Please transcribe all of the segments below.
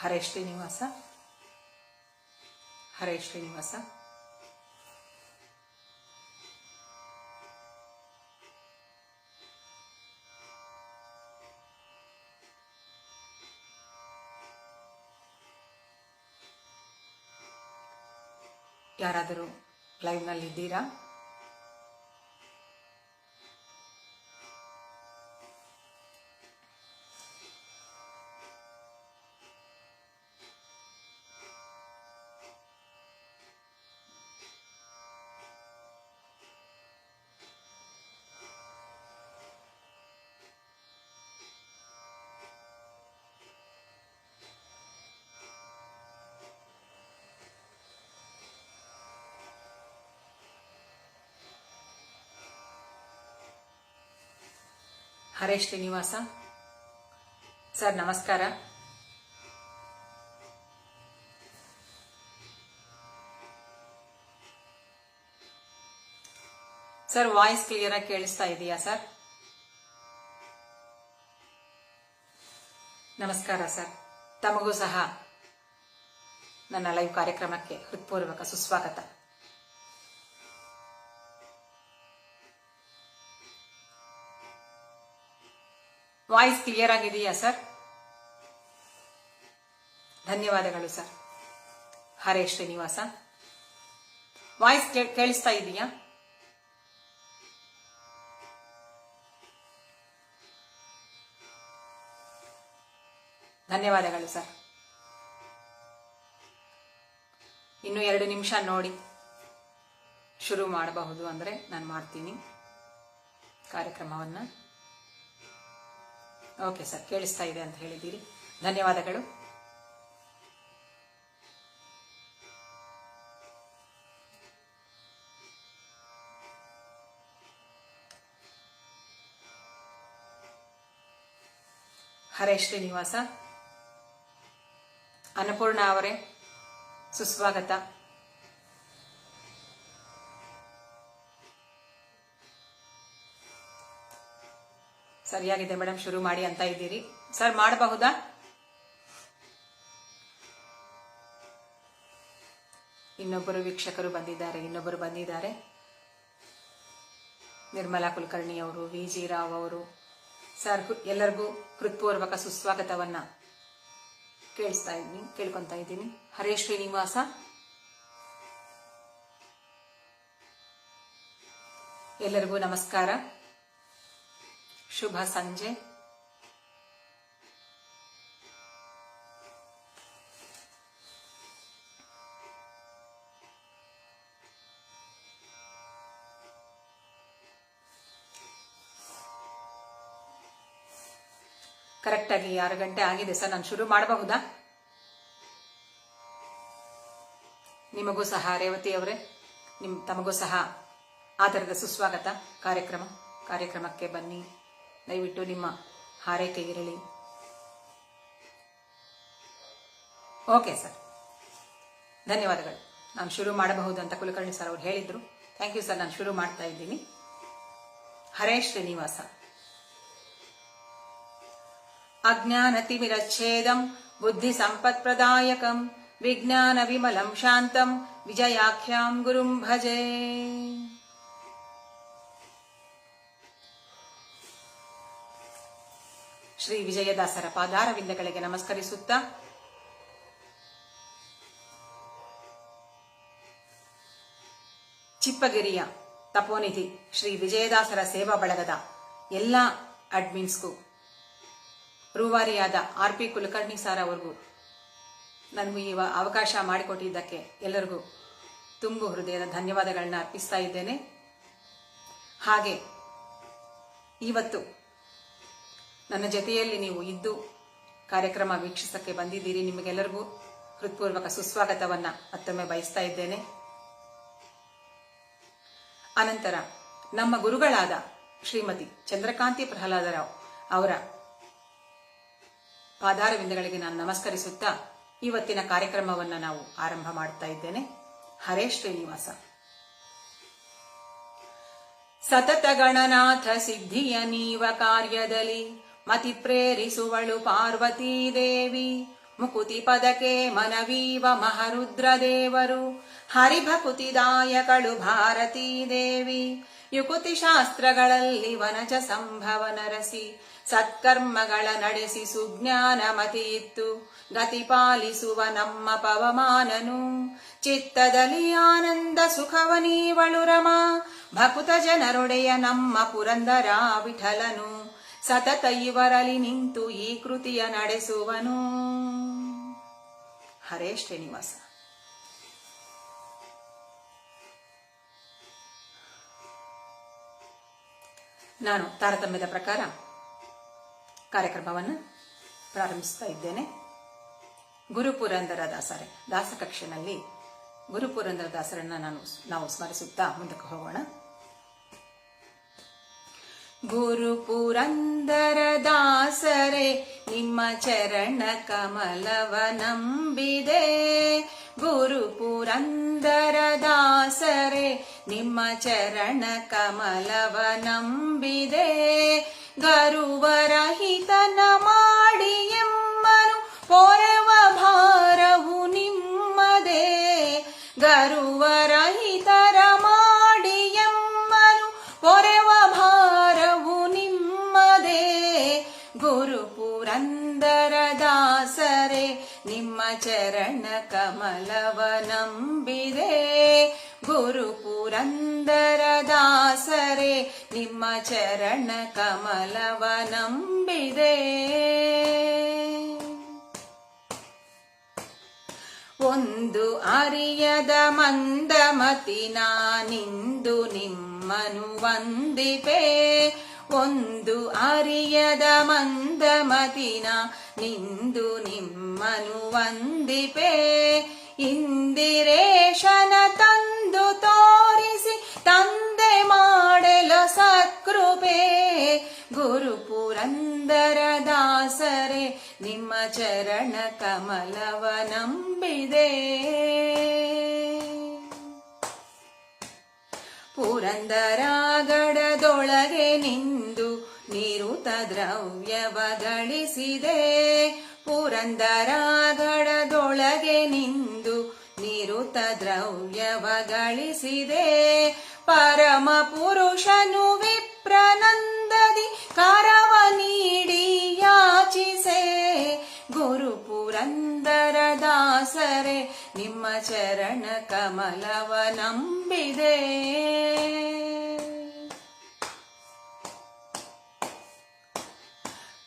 ಹರೇ ಶ್ರೀನಿವಾಸ, ಹರೇ ಶ್ರೀನಿವಾಸ. ಯಾರಾದರೂ ಲೈವ್ನಲ್ಲಿ ಇದ್ದೀರಾ? ಹರೇ ಶ್ರೀನಿವಾಸ ಸರ್, ನಮಸ್ಕಾರ. ಸರ್, ವಾಯ್ಸ್ ಕ್ಲಿಯರ್ ಆಗಿ ಕೇಳಿಸ್ತಾ ಇದೆಯಾ ಸರ್? ನಮಸ್ಕಾರ ಸರ್, ತಮಗೂ ಸಹ ನನ್ನ ಲೈವ್ ಕಾರ್ಯಕ್ರಮಕ್ಕೆ ಹೃತ್ಪೂರ್ವಕ ಸುಸ್ವಾಗತ. ವಾಯ್ಸ್ ಕ್ಲಿಯರ್ ಆಗಿದೆಯಾ ಸರ್? ಧನ್ಯವಾದಗಳು ಸರ್. ಹರೇ ಶ್ರೀನಿವಾಸ, ವಾಯ್ಸ್ ಕೇಳಿಸ್ತಾ ಇದೆಯಾ? ಧನ್ಯವಾದಗಳು ಸರ್. ಇನ್ನು 2 ನಿಮಿಷ ನೋಡಿ ಶುರು ಮಾಡಬಹುದು ಅಂದ್ರೆ ನಾನು ಮಾಡ್ತೀನಿ ಕಾರ್ಯಕ್ರಮವನ್ನ. ಓಕೆ ಸರ್, ಕೇಳಿಸ್ತಾ ಇದೆ ಅಂತ ಹೇಳಿದ್ದೀರಿ, ಧನ್ಯವಾದಗಳು. ಹರೇ ಶ್ರೀನಿವಾಸ. ಅನ್ನಪೂರ್ಣ ಅವರೇ ಸುಸ್ವಾಗತ. ಸರಿಯಾಗಿದೆ ಮೇಡಮ್, ಶುರು ಮಾಡಿ ಅಂತ ಇದ್ದೀರಿ ಸರ್, ಮಾಡಬಹುದಾ? ಇನ್ನೊಬ್ಬರು ವೀಕ್ಷಕರು ಬಂದಿದ್ದಾರೆ. ನಿರ್ಮಲಾ ಕುಲಕರ್ಣಿ ಅವರು, ವಿ.ಜಿ. ರಾವ್ ಅವರು. ಸರ್, ಎಲ್ಲರಿಗೂ ಹೃತ್ಪೂರ್ವಕ ಸುಸ್ವಾಗತವನ್ನ ಕೇಳ್ಕೊಂತ ಇದ್ದೀನಿ. ಹರೇ ಶ್ರೀನಿವಾಸ. ಎಲ್ಲರಿಗೂ ನಮಸ್ಕಾರ, ಶುಭ ಸಂಜೆ. ಕರೆಕ್ಟಾಗಿ 6 ಗಂಟೆ ಆಗಿದೆ ಸರ್, ನಾನು ಶುರು ಮಾಡಬಹುದಾ? ನಿಮಗೂ ಸಹ ರೇವತಿ ಅವರೇ, ತಮಗೂ ಸಹ ಆಧಾರದ ಸುಸ್ವಾಗತ. ಕಾರ್ಯಕ್ರಮಕ್ಕೆ ಬನ್ನಿ, ದಯವಿಟ್ಟು ನಿಮ್ಮ ಹಾರೈಕೆ ಇರಲಿ. ಓಕೆ ಸರ್, ಧನ್ಯವಾದಗಳು. ನಾನು ಶುರು ಮಾಡಬಹುದು ಅಂತ ಕುಲಕರ್ಣಿ ಸರ್ ಅವರು ಹೇಳಿದ್ರು. ಥ್ಯಾಂಕ್ ಯು ಸರ್, ನಾನು ಶುರು ಮಾಡ್ತಾ ಇದ್ದೀನಿ. ಹರೇ ಶ್ರೀನಿವಾಸ. ಅಜ್ಞಾನತಿಮಿರಚ್ಛೇದಂ ಬುದ್ಧಿ ಸಂಪತ್ ಪ್ರದಾಯಕಂ ವಿಜ್ಞಾನ ವಿಮಲಂ ಶಾಂತಂ ವಿಜಯಾಖ್ಯಾಂ ಗುರುಂ ಭಜೆ. ಶ್ರೀ ವಿಜಯದಾಸರ ಪಾದಾರವಿಂದಗಳಿಗೆ ನಮಸ್ಕರಿಸುತ್ತಾ ಚಿಪ್ಪಗಿರಿಯ ತಪೋನಿಧಿ ಶ್ರೀ ವಿಜಯದಾಸರ ಸೇವಾ ಬಳಗದ ಎಲ್ಲ ಅಡ್ಮಿನ್ಸ್ಗೂ, ರೂವಾರಿಯಾದ ಆರ್.ಪಿ. ಕುಲಕರ್ಣಿ ಸಾರ್ ಅವರಿಗೂ ನನಗೂ ಈ ಅವಕಾಶ ಮಾಡಿಕೊಟ್ಟಿದ್ದಕ್ಕೆ ಎಲ್ಲರಿಗೂ ತುಂಬು ಹೃದಯದ ಧನ್ಯವಾದಗಳನ್ನ ಅರ್ಪಿಸ್ತಾ ಇದ್ದೇನೆ. ಹಾಗೆ ಇವತ್ತು ನನ್ನ ಜೊತೆಯಲ್ಲಿ ನೀವು ಇದ್ದು ಕಾರ್ಯಕ್ರಮ ವೀಕ್ಷಿಸಕ್ಕೆ ಬಂದಿದ್ದೀರಿ. ನಿಮಗೆಲ್ಲರಿಗೂ ಹೃತ್ಪೂರ್ವಕ ಸುಸ್ವಾಗತವನ್ನ ಮತ್ತೊಮ್ಮೆ ಬಯಸ್ತಾ ಇದ್ದೇನೆ. ಅನಂತರ ನಮ್ಮ ಗುರುಗಳಾದ ಶ್ರೀಮತಿ ಚಂದ್ರಕಾಂತಿ ಪ್ರಹ್ಲಾದರಾವ್ ಅವರ ಪಾದಾರವಿಂದಗಳಿಗೆ ನಾನು ನಮಸ್ಕರಿಸುತ್ತಾ ಇವತ್ತಿನ ಕಾರ್ಯಕ್ರಮವನ್ನ ನಾವು ಆರಂಭ ಮಾಡ್ತಾ ಇದ್ದೇನೆ. ಹರೇ ಶ್ರೀನಿವಾಸ. ಸತತ ಗಣನಾಥ ಸಿದ್ಧಿಯ ನೀವ ಕಾರ್ಯದಲ್ಲಿ ಮತಿ ಪ್ರೇರಿಸುವಳು ಪಾರ್ವತೀ ದೇವಿ, ಮುಕುತಿ ಪದಕ್ಕೆ ಮನವೀವ ಮಹರುದ್ರ ದೇವರು ಹರಿಭಕುತಿದಾಯಕಳು ಭಾರತೀ ದೇವಿ ಯುಕುತಿ ಶಾಸ್ತ್ರಗಳಲ್ಲಿ ವನಜ ಸಂಭವ ನರಸಿ ಸತ್ಕರ್ಮಗಳ ನಡೆಸಿ ಸುಜ್ಞಾನ ಮತಿಯಿತ್ತು ಗತಿ ಪಾಲಿಸುವ ನಮ್ಮ ಪವಮಾನನು ಚಿತ್ತದಲ್ಲಿ ಆನಂದ ಸುಖವ ನೀವಳು ರಮ ಭಕುತ ಜನರೊಡೆಯ ನಮ್ಮ ಪುರಂದರ ವಿಠಲನು ಸತತ ಇವರಲ್ಲಿ ನಿಂತು ಈ ಕೃತಿಯ ನಡೆಸುವನು. ಹರೇ ಶ್ರೀನಿವಾಸ. ನಾನು ತಾರತಮ್ಯದ ಪ್ರಕಾರ ಕಾರ್ಯಕ್ರಮವನ್ನು ಪ್ರಾರಂಭಿಸ್ತಾ ಇದ್ದೇನೆ. ಗುರುಪುರಂದರ ದಾಸರೇ ದಾಸಕಕ್ಷೆನಲ್ಲಿ ಗುರುಪುರಂದರ ದಾಸರನ್ನ ನಾವು ಸ್ಮರಿಸುತ್ತಾ ಮುಂದಕ್ಕೆ ಹೋಗೋಣ. ಗುರುಪುರಂದರ ದಾಸರೇ ನಿಮ್ಮ ಚರಣ ಕಮಲವ ನಂಬಿದೆ. ಗುರುಪುರಂದರ ದಾಸರೇ ನಿಮ್ಮ ಚರಣ ಕಮಲವ ನಂಬಿದೆ. ಗರುವರಹಿತನ ಮಾಡಿ ಎಮ್ಮನು ಪೊರೆವ ಭಾರವು ನಿಮ್ಮದೇ. ಗರುವರಹಿತರ ಮಾಡಿ ಎಮ್ಮನು ಪೊರೆವ ಭಾರವು ನಿಮ್ಮದೇ. ಗುರುಪುರಂದರ ದಾಸರೇ ನಿಮ್ಮ ಚರಣ ಕಮಲವ ನಂಬಿದೆ. ಗುರುಪುರಂದರ ದಾಸರೇ ನಿಮ್ಮ ಚರಣ ಕಮಲವ ನಂಬಿದೆ. ಒಂದು ಅರಿಯದ ಮಂದಮತಿ ನಾನಿಂದು ನಿಮ್ಮನು ವಂದಿಪೆ. ಒಂದು ಅರಿಯದ ಮಂದಮತಿನ ನಿಂದು ನಿಮ್ಮನು ವಂದಿಪೆ. ಇಂದಿರೇಶನ ತಂದು ತೋರಿಸಿ ತಂದೆ ಮಾಡಲ ಸತ್ಕೃಪೆ. ಗುರುಪುರಂದರ ದಾಸರೇ ನಿಮ್ಮ ಚರಣ ಕಮಲವ ನಂಬಿದೆ. ಪುರಂದರಾಗಡದೊಳಗೆ ನಿಂದು ನಿರುತ ದ್ರವ್ಯವ ಗಳಿಸಿದೆ. ಪುರಂದರಾಗಡದೊಳಗೆ ನಿಂದು ನಿರುತ ದ್ರವ್ಯವ ಗಳಿಸಿದೆ. ಪರಮ ಪುರುಷನು ವಿಪ್ರನಂದದಿ ಕರವ ನೀಡಿ ಯಾಚಿಸೆ. ಗುರುಪುರಂದರ ದಾಸರೇ ನಿಮ್ಮ ಚರಣ ಕಮಲವ ನಂಬಿದೆ.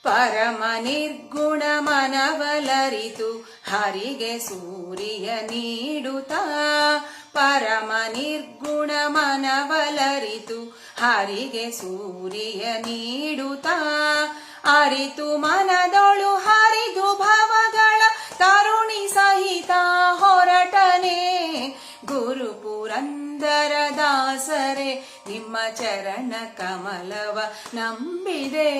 ಪರಮ ನಿರ್ಗುಣ ಮನವಲರಿತು ಹರಿಗೆ ಸೂರ್ಯ ನೀಡುತ್ತ. ಪರಮ ನಿರ್ಗುಣ ಮನವಲರಿತು ಹರಿಗೆ ಸೂರ್ಯ ನೀಡುತ್ತ. ಅರಿತು ಮನದೊಳು ಹರಿದು ಭವಗಳ ತರುಣಿ ಸಹಿತ ಹೊರಟನೆ. ಗುರುಪುರಂದರ ದಾಸರೇ ನಿಮ್ಮ ಚರಣ ಕಮಲವ ನಂಬಿದೆ.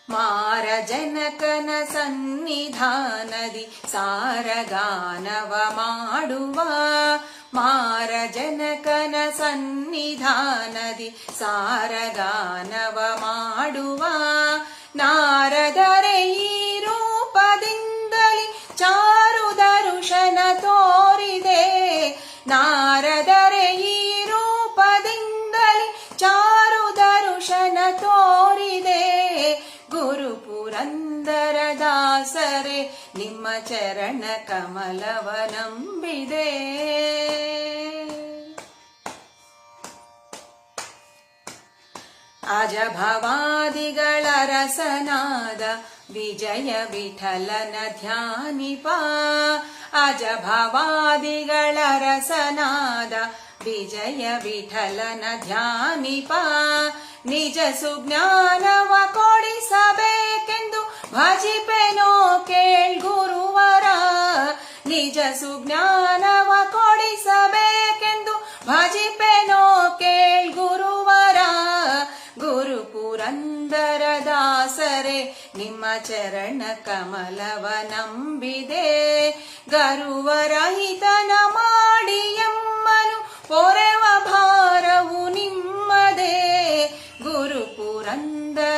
ಮಾರ ಜನಕನ ಸನ್ನಿಧಾನದಿ ಸಾರಗಾನವ ಮಾಡುವ. ಮಾರ ಜನಕನ ಸನ್ನಿಧಾನದಿ ಸಾರಗಾನವ ಮಾಡುವ. ನಾರದರೆ ಈ ರೂಪದಿಂದಲಿ ಚಾರು ದರುಶನ ತೋರಿದೆ. ನಾರದರೆ ಈ ರೂಪದಿಂದಲಿ ಚಾರು ದರುಶನ ತೋರಿದೆ. ಗುರುಪುರಂದರ ದಾಸರೇ ನಿಮ್ಮ ಚರಣ ಕಮಲವ ನಂಬಿದೆ. ಅಜಭವಾದಿಗಳ ರಸನಾದ ವಿಜಯ ವಿಠಲನ ಧ್ಯಾನಿಪ. ಅಜಭವಾದಿಗಳ ರಸನಾದ ವಿಜಯ ವಿಠಲನ ಧ್ಯಾನಿಪ. ನಿಜ ಸುಜ್ಞಾನವ ಕೊಡಿಸಬೇಕೆಂದು ಭಜಿಪೆನೋ ಕೇಳ್ಗುರುವರ. ನಿಜ ಸುಜ್ಞಾನವ ಕೊಡಿಸಬೇಕೆಂದು ಭಜಿಪೆನೋ ಕೇಳ್ಗುರುವರ. ಗುರುಪುರಂದರ ದಾಸರೇ ನಿಮ್ಮ ಚರಣ ಕಮಲವ ನಂಬಿದೆ. ಗರುವರಹಿತನ ಮಾಡಿ ಎಮ್ಮನು ಪೊರೆವ ಭಾರವು ನಿಮ್ಮದೇ. ಗುರುಪುರಂದರ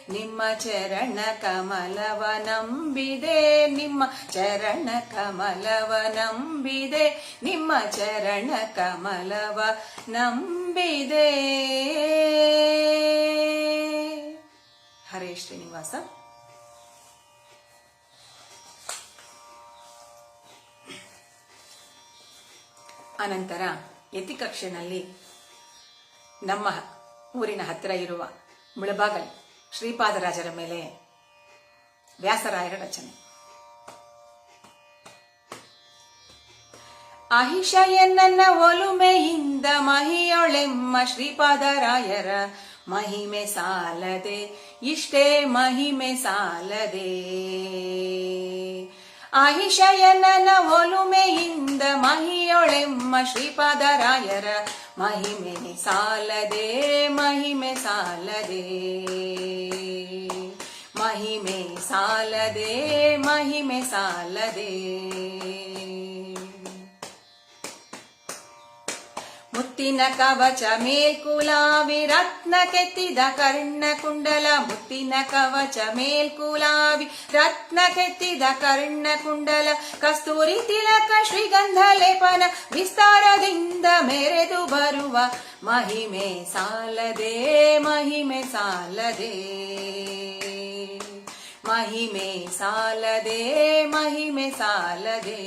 ನಿಮ್ಮ ಚರಣ ಕಮಲವ ನಂಬಿದೆ, ನಿಮ್ಮ ಚರಣ ಕಮಲವ ನಂಬಿದೆ, ನಿಮ್ಮ ಚರಣ ಕಮಲವ ನಂಬಿದೆ. ಹರೇ ಶ್ರೀನಿವಾಸ. ಅನಂತರ ಯತಿಕಕ್ಷೆನಲ್ಲಿ ನಮ್ಮ ಊರಿನ ಹತ್ತಿರ ಇರುವ ಮುಳಬಾಗಲ್ ಶ್ರೀಪಾದರಾಜರ ಮೇಲೆ ವ್ಯಾಸರಾಯರ ರಚನೆ. ಅಹಿಷಯನ್ನ ಒಲುಮೆಯಿಂದ ಮಹಿಯೊಳೆಮ್ಮ ಶ್ರೀಪಾದರಾಯರ ಮಹಿಮೆ ಸಾಲದೆ, ಇಷ್ಟೇ ಮಹಿಮೆ ಸಾಲದೆ. ಅಹಿಷಯನ ಒಲುಮೆಯಿಂದ ಮಹಿಯೊಳೆಮ್ಮ ಶ್ರೀಪಾದರಾಯರ ಮಹಿಮೆ ಸಾಲದೆ, ಮಹಿಮೆ ಸಾಲದೆ, ಮಹಿಮೆ ಸಾಲದೆ, ಮಹಿಮೆ ಸಾಲದೆ. ಮುತ್ತಿನ ಕವಚ ಮೇಲ್ಕುಲಾವಿ ರತ್ನ ಕೆತ್ತಿದ ಕರ್ಣ ಕುಂಡಲ, ಮುತ್ತಿನ ಕವಚ ಮೇಲ್ಕುಲಾವಿ ರತ್ನ ಕೆತ್ತಿದ ಕರ್ಣ ಕುಂಡಲ, ಕಸ್ತೂರಿ ತಿಲಕ ಶ್ರೀಗಂಧ ಲೇಪನ ವಿಸ್ತಾರದಿಂದ ಮೆರೆದು ಬರುವ ಮಹಿಮೆ ಸಾಲದೆ, ಮಹಿಮೆ ಸಾಲದೆ, ಮಹಿಮೆ ಸಾಲದೆ, ಮಹಿಮೆ ಸಾಲದೆ.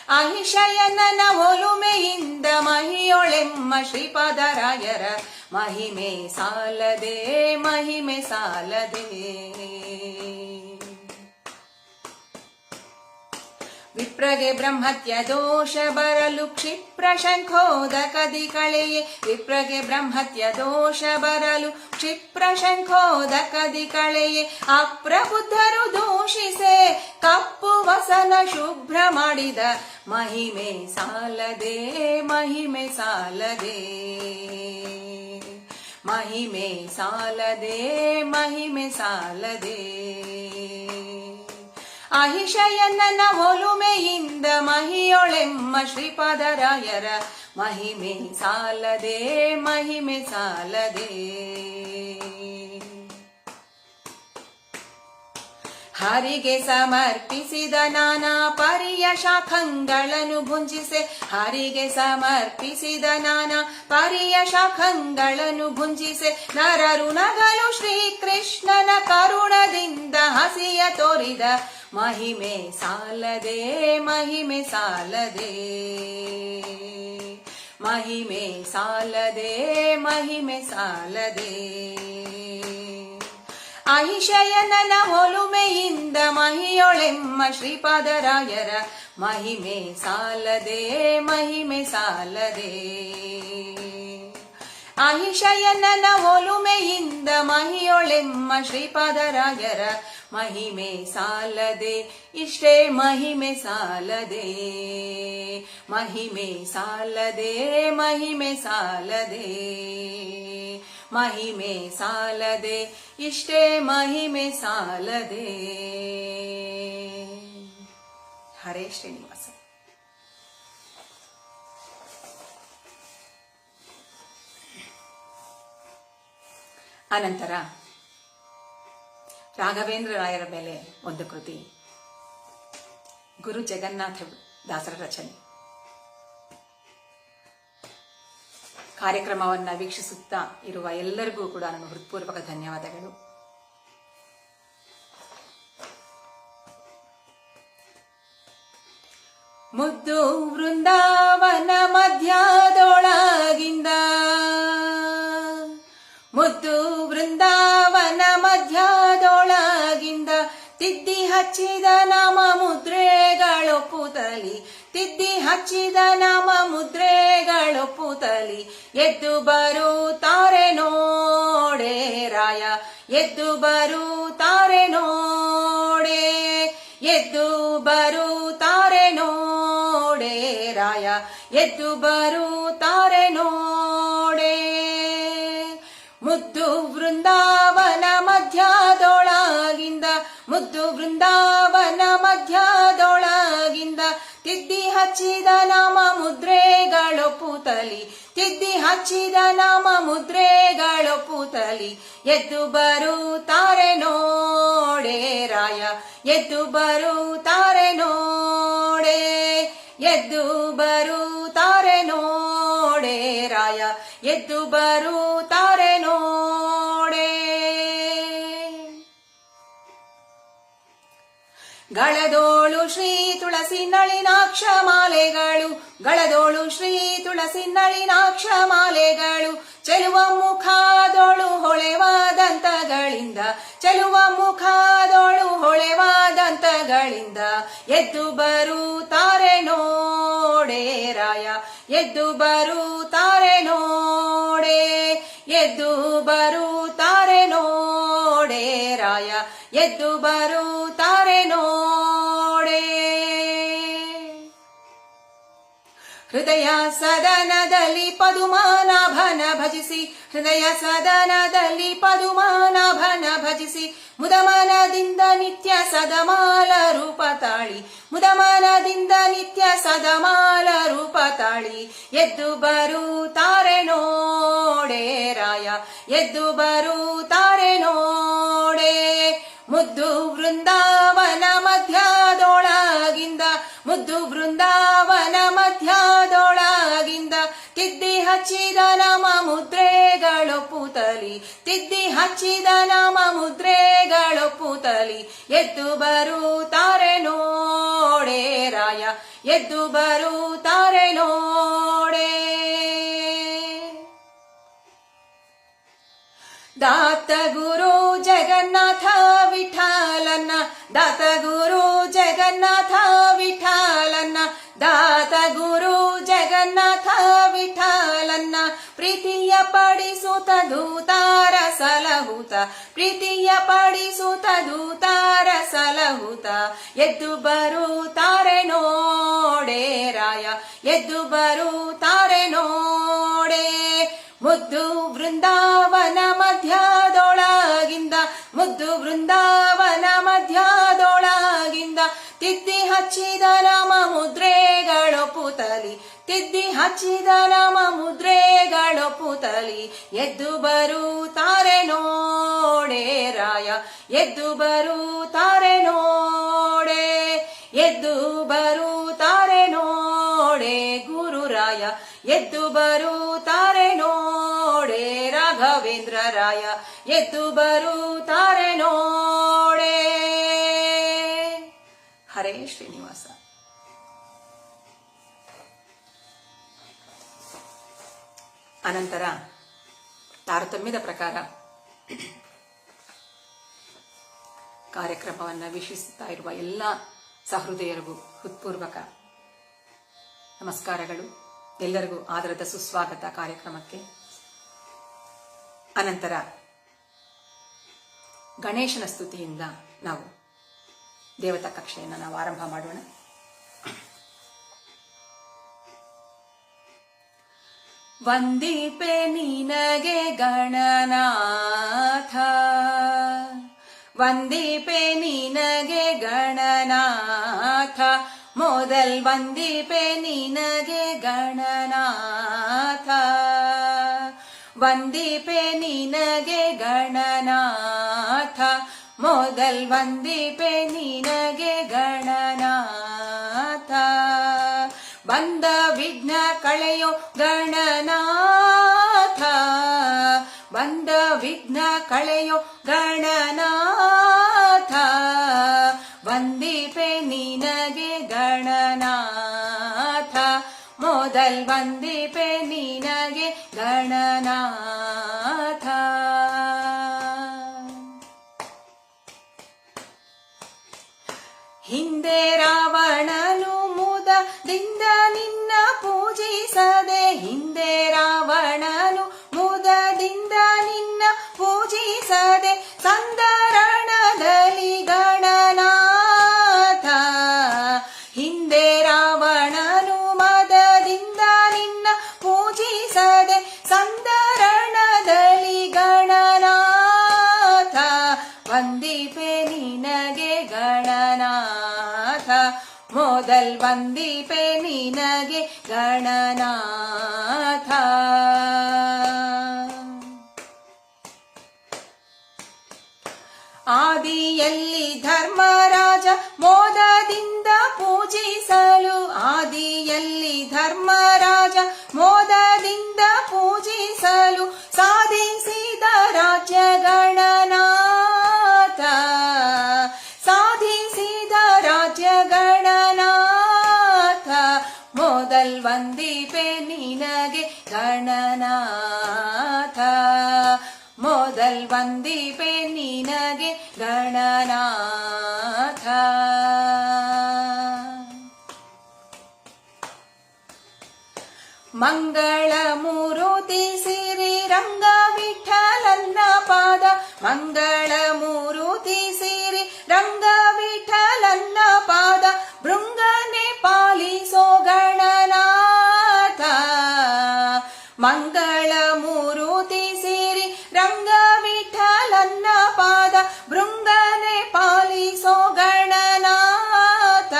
ಅಹಿಷಯನ ಒಲುಮೆಯಿಂದ ಮಹಿಯೊಳೆಮ್ಮ ಶ್ರೀಪಾದರಾಯರ ಮಹಿಮೆ ಸಾಲದೆ, ಮಹಿಮೆ ಸಾಲದೆ. ವಿಪ್ರಗೆ ಬ್ರಹ್ಮತ್ಯ ದೋಷ ಬರಲು ಕ್ಷಿಪ್ರ ಶಂಖೋದಕದಿ ಕಳೆಯೇ, ವಿಪ್ರಗೆ ಬ್ರಹ್ಮತ್ಯ ದೋಷ ಬರಲು ಕ್ಷಿಪ್ರ ಶಂಖೋದಕದಿ ಕಳೆಯೇ, ಅಪ್ರಬುದ್ಧರು ದೂಷಿಸೆ ಕಪ್ಪು ವಸನ ಶುಭ್ರ ಮಾಡಿದ ಮಹಿಮೆ ಸಾಲದೆ, ಮಹಿಮೆ ಸಾಲದೆ, ಮಹಿಮೆ ಸಾಲದೆ, ಮಹಿಮೆ ಸಾಲದೆ. ಅಹಿಷಯನ ಒಲುಮೆಯಿಂದ ಮಹಿಯೊಳೆಮ್ಮ ಶ್ರೀಪಾದರಾಯರ ಮಹಿಮೆ ಸಾಲದೆ, ಮಹಿಮೆ ಸಾಲದೆ. ಹರಿಗೆ ಸಮರ್ಪಿಸಿದ ನಾನಾ ಪರಿಯ ಶಾಖಂಗಳನ್ನು ಭುಂಜಿಸೆ, ಹರಿಗೆ ಸಮರ್ಪಿಸಿದ ನಾನಾ ಪರಿಯ ಶಾಖಂಗಳನ್ನು ಭುಂಜಿಸೆ, ನರರು ನಗಲು ಶ್ರೀಕೃಷ್ಣನ ಕರುಣದಿಂದ ಹಸಿಯ ತೋರಿದ ಮಹಿಮೆ ಸಾಲದೆ, ಮಹಿಮೆ ಸಾಲದೆ, ಮಹಿಮೆ ಸಾಲದೆ, ಮಹಿಮೆ ಸಾಲದೆ. ಅಹಿಷಯನ ಒಲುಮೆಯಿಂದ ಮಹಿಯೊಳೆಮ್ಮ ಶ್ರೀಪಾದರಾಯರ ಮಹಿಮೆ ಸಾಲದೆ, ಮಹಿಮೆ ಸಾಲದೆ. ಅಹಿಷಯನ ಒಲುಮೆಯಿಂದ ಮಹಿಯೊಳೆಮ್ಮ ಶ್ರೀಪಾದರಾಯರ ಮಹಿಮೆ ಸಾಲದೆ, ಇಷ್ಟೇ ಮಹಿಮೆ ಸಾಲದೆ, ಮಹಿಮೆ ಸಾಲದೆ, ಮಹಿಮೆ ಸಾಲದೆ, ಮಹಿಮೆ ಸಾಲದೆ, ಇಷ್ಟೇ ಮಹಿಮೆ ಸಾಲದೆ. ಹರೇ ಶ್ರೀನಿವಾಸ. ಅನಂತರ ರಾಘವೇಂದ್ರ ರಾಯರ ಮೇಲೆ ಒಂದು ಕೃತಿ, ಗುರು ಜಗನ್ನಾಥ ದಾಸರ ರಚನೆ. ಕಾರ್ಯಕ್ರಮವನ್ನ ವೀಕ್ಷಿಸುತ್ತಾ ಇರುವ ಎಲ್ಲರಿಗೂ ಕೂಡ ನನ್ನ ಹೃತ್ಪೂರ್ವಕ ಧನ್ಯವಾದಗಳು. ಮುದ್ದು ವೃಂದಾವನ ಮಧ್ಯದೊಳಗಿಂದ, ಮುದ್ದು ವೃಂದಾವನ ಮಧ್ಯದೊಳಗಿಂದ ತಿದ್ದಿ ಹಚ್ಚಿದ ನಾಮ ಮುದ್ರೆಗಳೊಪ್ಪುತ್ತಲಿ, ತಿದ್ದಿ ಹಚ್ಚಿದ ನಾಮ ಮುದ್ರೆಗಳೊಪ್ಪುತ್ತಲಿ, ಎದ್ದು ಬರುತ್ತಾರೆ ನೋಡೆ ರಾಯ, ಎದ್ದು ಬರುತ್ತಾರೆ ನೋಡೆ, ಎದ್ದು ಬರುತ್ತಾರೆ ನೋಡೆ ರಾಯ, ಎದ್ದು ಬರುತ್ತಾರೆ ನೋಡೆ. ಮುದ್ದು ವೃಂದಾವನ ಮಧ್ಯದೊಳಗಿಂದ, ಮುದ್ದು ವೃಂದಾವನ ಮಧ್ಯದೊಳಗಿಂದ ತಿದ್ದಿ ಹಚ್ಚಿದ ನಾಮ ಮುದ್ರೆಗಳೊಪ್ಪುತ್ತಲಿ ತಿದ್ದಿ ಹಚ್ಚಿದ ನಾಮ ಮುದ್ರೆಗಳೊಪ್ಪುತ್ತಲಿ ಎದ್ದು ಬರುತ್ತಾರೆ ನೋಡೆ ರಾಯ ಎದ್ದು ಬರುತ್ತಾರೆ ನೋಡೆ ಎದ್ದು ಬರುತ್ತಾರೆ ನೋಡೆ ರಾಯ ಎದ್ದು ಬರುತ್ತಾರೆ ನೋಡೆ ಗಳದೋಳು ಶ್ರೀ ತುಳಸಿ ನಳಿನಾಕ್ಷ ಮಾಲೆಗಳು ಗಳದೋಳು ಶ್ರೀ ತುಳಸಿ ನಳಿನಾಕ್ಷ ಮಾಲೆಗಳು ಚೆಲುವ ಮುಖದೋಳು ಹೊಳೆವಾದಂತಗಳಿಂದ ಚೆಲುವ ಮುಖದೋಳು ಹೊಳೆವಾದಂತಗಳಿಂದ ಎದ್ದು ಬರುತ್ತಾರೆ ನೋಡೆ ರಾಯ ಎದ್ದು ಬರುತ್ತಾರೆ ನೋಡೆ ಎದ್ದು ಬರುತ್ತಾರೆ ನೋಡೆ ರಾಯ ಎದ್ದು ಬರುತ್ತಾರೆ ನೋಡೆ ಹೃದಯ ಸದನದಲ್ಲಿ ಪದುಮಾನಾಭನ ಭಜಿಸಿ ಹೃದಯ ಸದನದಲ್ಲಿ ಪದುಮಾನಾಭನ ಭಜಿಸಿ ಮುದಮನದಿಂದ ನಿತ್ಯ ಸದಮಾಲ ರೂಪ ತಾಳಿ ಮುದಮನದಿಂದ ನಿತ್ಯ ಸದಮಾಲ ರೂಪ ತಾಳಿ ಎದ್ದು ಬರುತ್ತಾರೆ ನೋಡೆ ರಾಯ ಎದ್ದು ಬರುತ್ತಾರೆ ನೋಡೆ ಮುದ್ದು ವೃಂದಾವನ ಮಧ್ಯದೊಳಗಿಂದ ಮುದ್ದು ವೃಂದಾವನ ಮಧ್ಯದೊಳಗಿಂದ ತಿದ್ದಿ ಹಚ್ಚಿದ ನಾಮ ಮುದ್ರೆಗಳೊಪ್ಪುತ್ತಲಿ ತಿದ್ದಿ ಹಚ್ಚಿದ ನಾಮ ಮುದ್ರೆಗಳೊಪ್ಪುತ್ತಲಿ ಎದ್ದು ಬರುತ್ತಾರೆ ನೋಡೆ ರಾಯ ಎದ್ದು ಬರುತ್ತಾರೆ ನೋಡೆ ದಾತ ಗುರು ಜಗನ್ನಾಥ ವಿಠಲನ್ನ ದಾತ ಗುರು ಜಗನ್ನಾಥ ವಿಠಲನ್ನ ದಾತ ಗುರು ಜಗನ್ನಾಥ ವಿಠಲನ್ನ ಪ್ರೀತಿಯ ಪಡಿಸುತ್ತ ದೂತಾರ ಸಲಹುತ ಪ್ರೀತಿಯ ಪಡಿಸುತ್ತ ದೂತಾರ ಸಲಹುತ ಎದ್ದು ಬರುತ್ತಾರೆ ನೋಡೆ ರಾಯ ಎದ್ದು ಬರುತ್ತಾರೆ ನೋಡೆ ಮುದ್ದು ವೃಂದಾವನ ಮಧ್ಯದೊಳಗಿಂದ ಮುದ್ದು ವೃಂದಾವನ ಮಧ್ಯದೊಳಗಿಂದ ತಿದ್ದಿ ಹಚ್ಚಿದ ನಾಮ ಮುದ್ರೆಗಳೊಪ್ಪುತ್ತಲಿ ತಿದ್ದಿ ಹಚ್ಚಿದ ನಾಮ ಮುದ್ರೆಗಳೊಪ್ಪುತ್ತಲಿ ಎದ್ದು ಬರುತ್ತಾರೆ ನೋಡೆ ರಾಯ ಎದ್ದು ಬರುತ್ತಾರೆ ನೋಡೆ ಎದ್ದು ಬರುತ್ತಾರೆ ನೋಡೆ ಗುರುರಾಯ ಎದ್ದು ಬರುತ್ತಾರೆ ನೋಡೆ ರಾಘವೇಂದ್ರ ರಾಯ ಎದ್ದು ಬರುತ್ತಾರೆ ನೋಡೆ ಹರೇ ಶ್ರೀನಿವಾಸ. ಅನಂತರ ತಾರತಮ್ಯದ ಪ್ರಕಾರ ಕಾರ್ಯಕ್ರಮವನ್ನು ವೀಕ್ಷಿಸುತ್ತಾ ಇರುವ ಎಲ್ಲ ಸಹೃದಯರಿಗೂ ಹೃತ್ಪೂರ್ವಕ ನಮಸ್ಕಾರಗಳು. ಎಲ್ಲರಿಗೂ ಆದರದ ಸುಸ್ವಾಗತ ಕಾರ್ಯಕ್ರಮಕ್ಕೆ. ಅನಂತರ ಗಣೇಶನ ಸ್ತುತಿಯಿಂದ ನಾವು ದೇವತಾ ಕಕ್ಷೆಯನ್ನು ನಾವು ಆರಂಭ ಮಾಡೋಣ. ವಂದಿಪೆ ನಿನಗೆ ಗಣನಾಥ ವಂದಿಪೆ ನಿನಗೆ ಗಣನಾಥ ಮೊದಲ್ ವಂದಿಪೆ ನಿನಗೆ ಗಣನಾಥ ವಂದಿಪೆ ನಿನಗೆ ಗಣನಾಥ ಮೊದಲ್ ವಂದಿಪೆ ನಿನಗೆ ಗಣನಾಥ ಬಂದ ವಿಘ್ನ ಕಳೆಯೋ ಗಣನಾಥ ಬಂದ ವಿಘ್ನ ಕಳೆಯೋ ಗಣನಾಥ ವಂದಿಪೆ ನಿನಗೆ ಗಣನಾಥ ಮೊದಲ್ ವಂದಿಪೆ ನಿನಗೆ ಗಣನಾಥ ಹಿಂದೆ ರಾವಣನು ಮುದದಿಂದ ನಿನ್ನ ಪೂಜಿಸದೆ ಹಿಂದೆ ರಾವಣನು ಮುದದಿಂದ ನಿನ್ನ ಪೂಜಿಸದೆ ಸಂದರಣದಲ್ಲಿ ಗಣನಾಥ ಹಿಂದೆ ರಾವಣನು ಮದದಿಂದ ನಿನ್ನ ಪೂಜಿಸದೆ ಸಂದರಣ ಮೊದಲ್ ವಂದಿಪೆ ನಿನಗೆ ಗಣನಾಥ. ಆದಿಯಲ್ಲಿ ಧರ್ಮರಾಜ ಮೋದದಿಂದ ಪೂಜಿಸಲು, ಆದಿಯಲ್ಲಿ ಧರ್ಮರಾಜ ಮೋದದಿಂದ ಪೂಜಿಸಲು ಸಾಧಿಸಿದ ರಾಜ್ಯ ಗಣನಾಥ, ಸಾಧಿಸಿದ ರಾಜ್ಯ ಗಣನಾಥ. ಮೊದಲ್ ವಂದಿಪೆ ನಿನಗೆ ಗಣನಾಥ, ಮೊದಲ್ ವಂದಿಪೆ ನಿನಗೆ ಗಣನಾಥ. ಮಂಗಳ ಮೂರುತಿ ಸಿರಿ ರಂಗ ವಿಠಲನ್ನ ಪಾದ, ಮಂಗಳ ಮೂರುತಿ ಸಿರಿ ರಂಗ ವಿಠಲನ್ನ ಪಾದ, ಭೃಂಗನೆ ಪಾಲಿಸೋ ಗಣನಾಥ. ಮಂಗಳ ಮೂರುತಿ ಸಿರಿ ರಂಗ ವಿಠಲನ್ನ ಪಾದ, ಭೃಂಗನೆ ಪಾಲಿಸೋ ಗಣನಾಥ.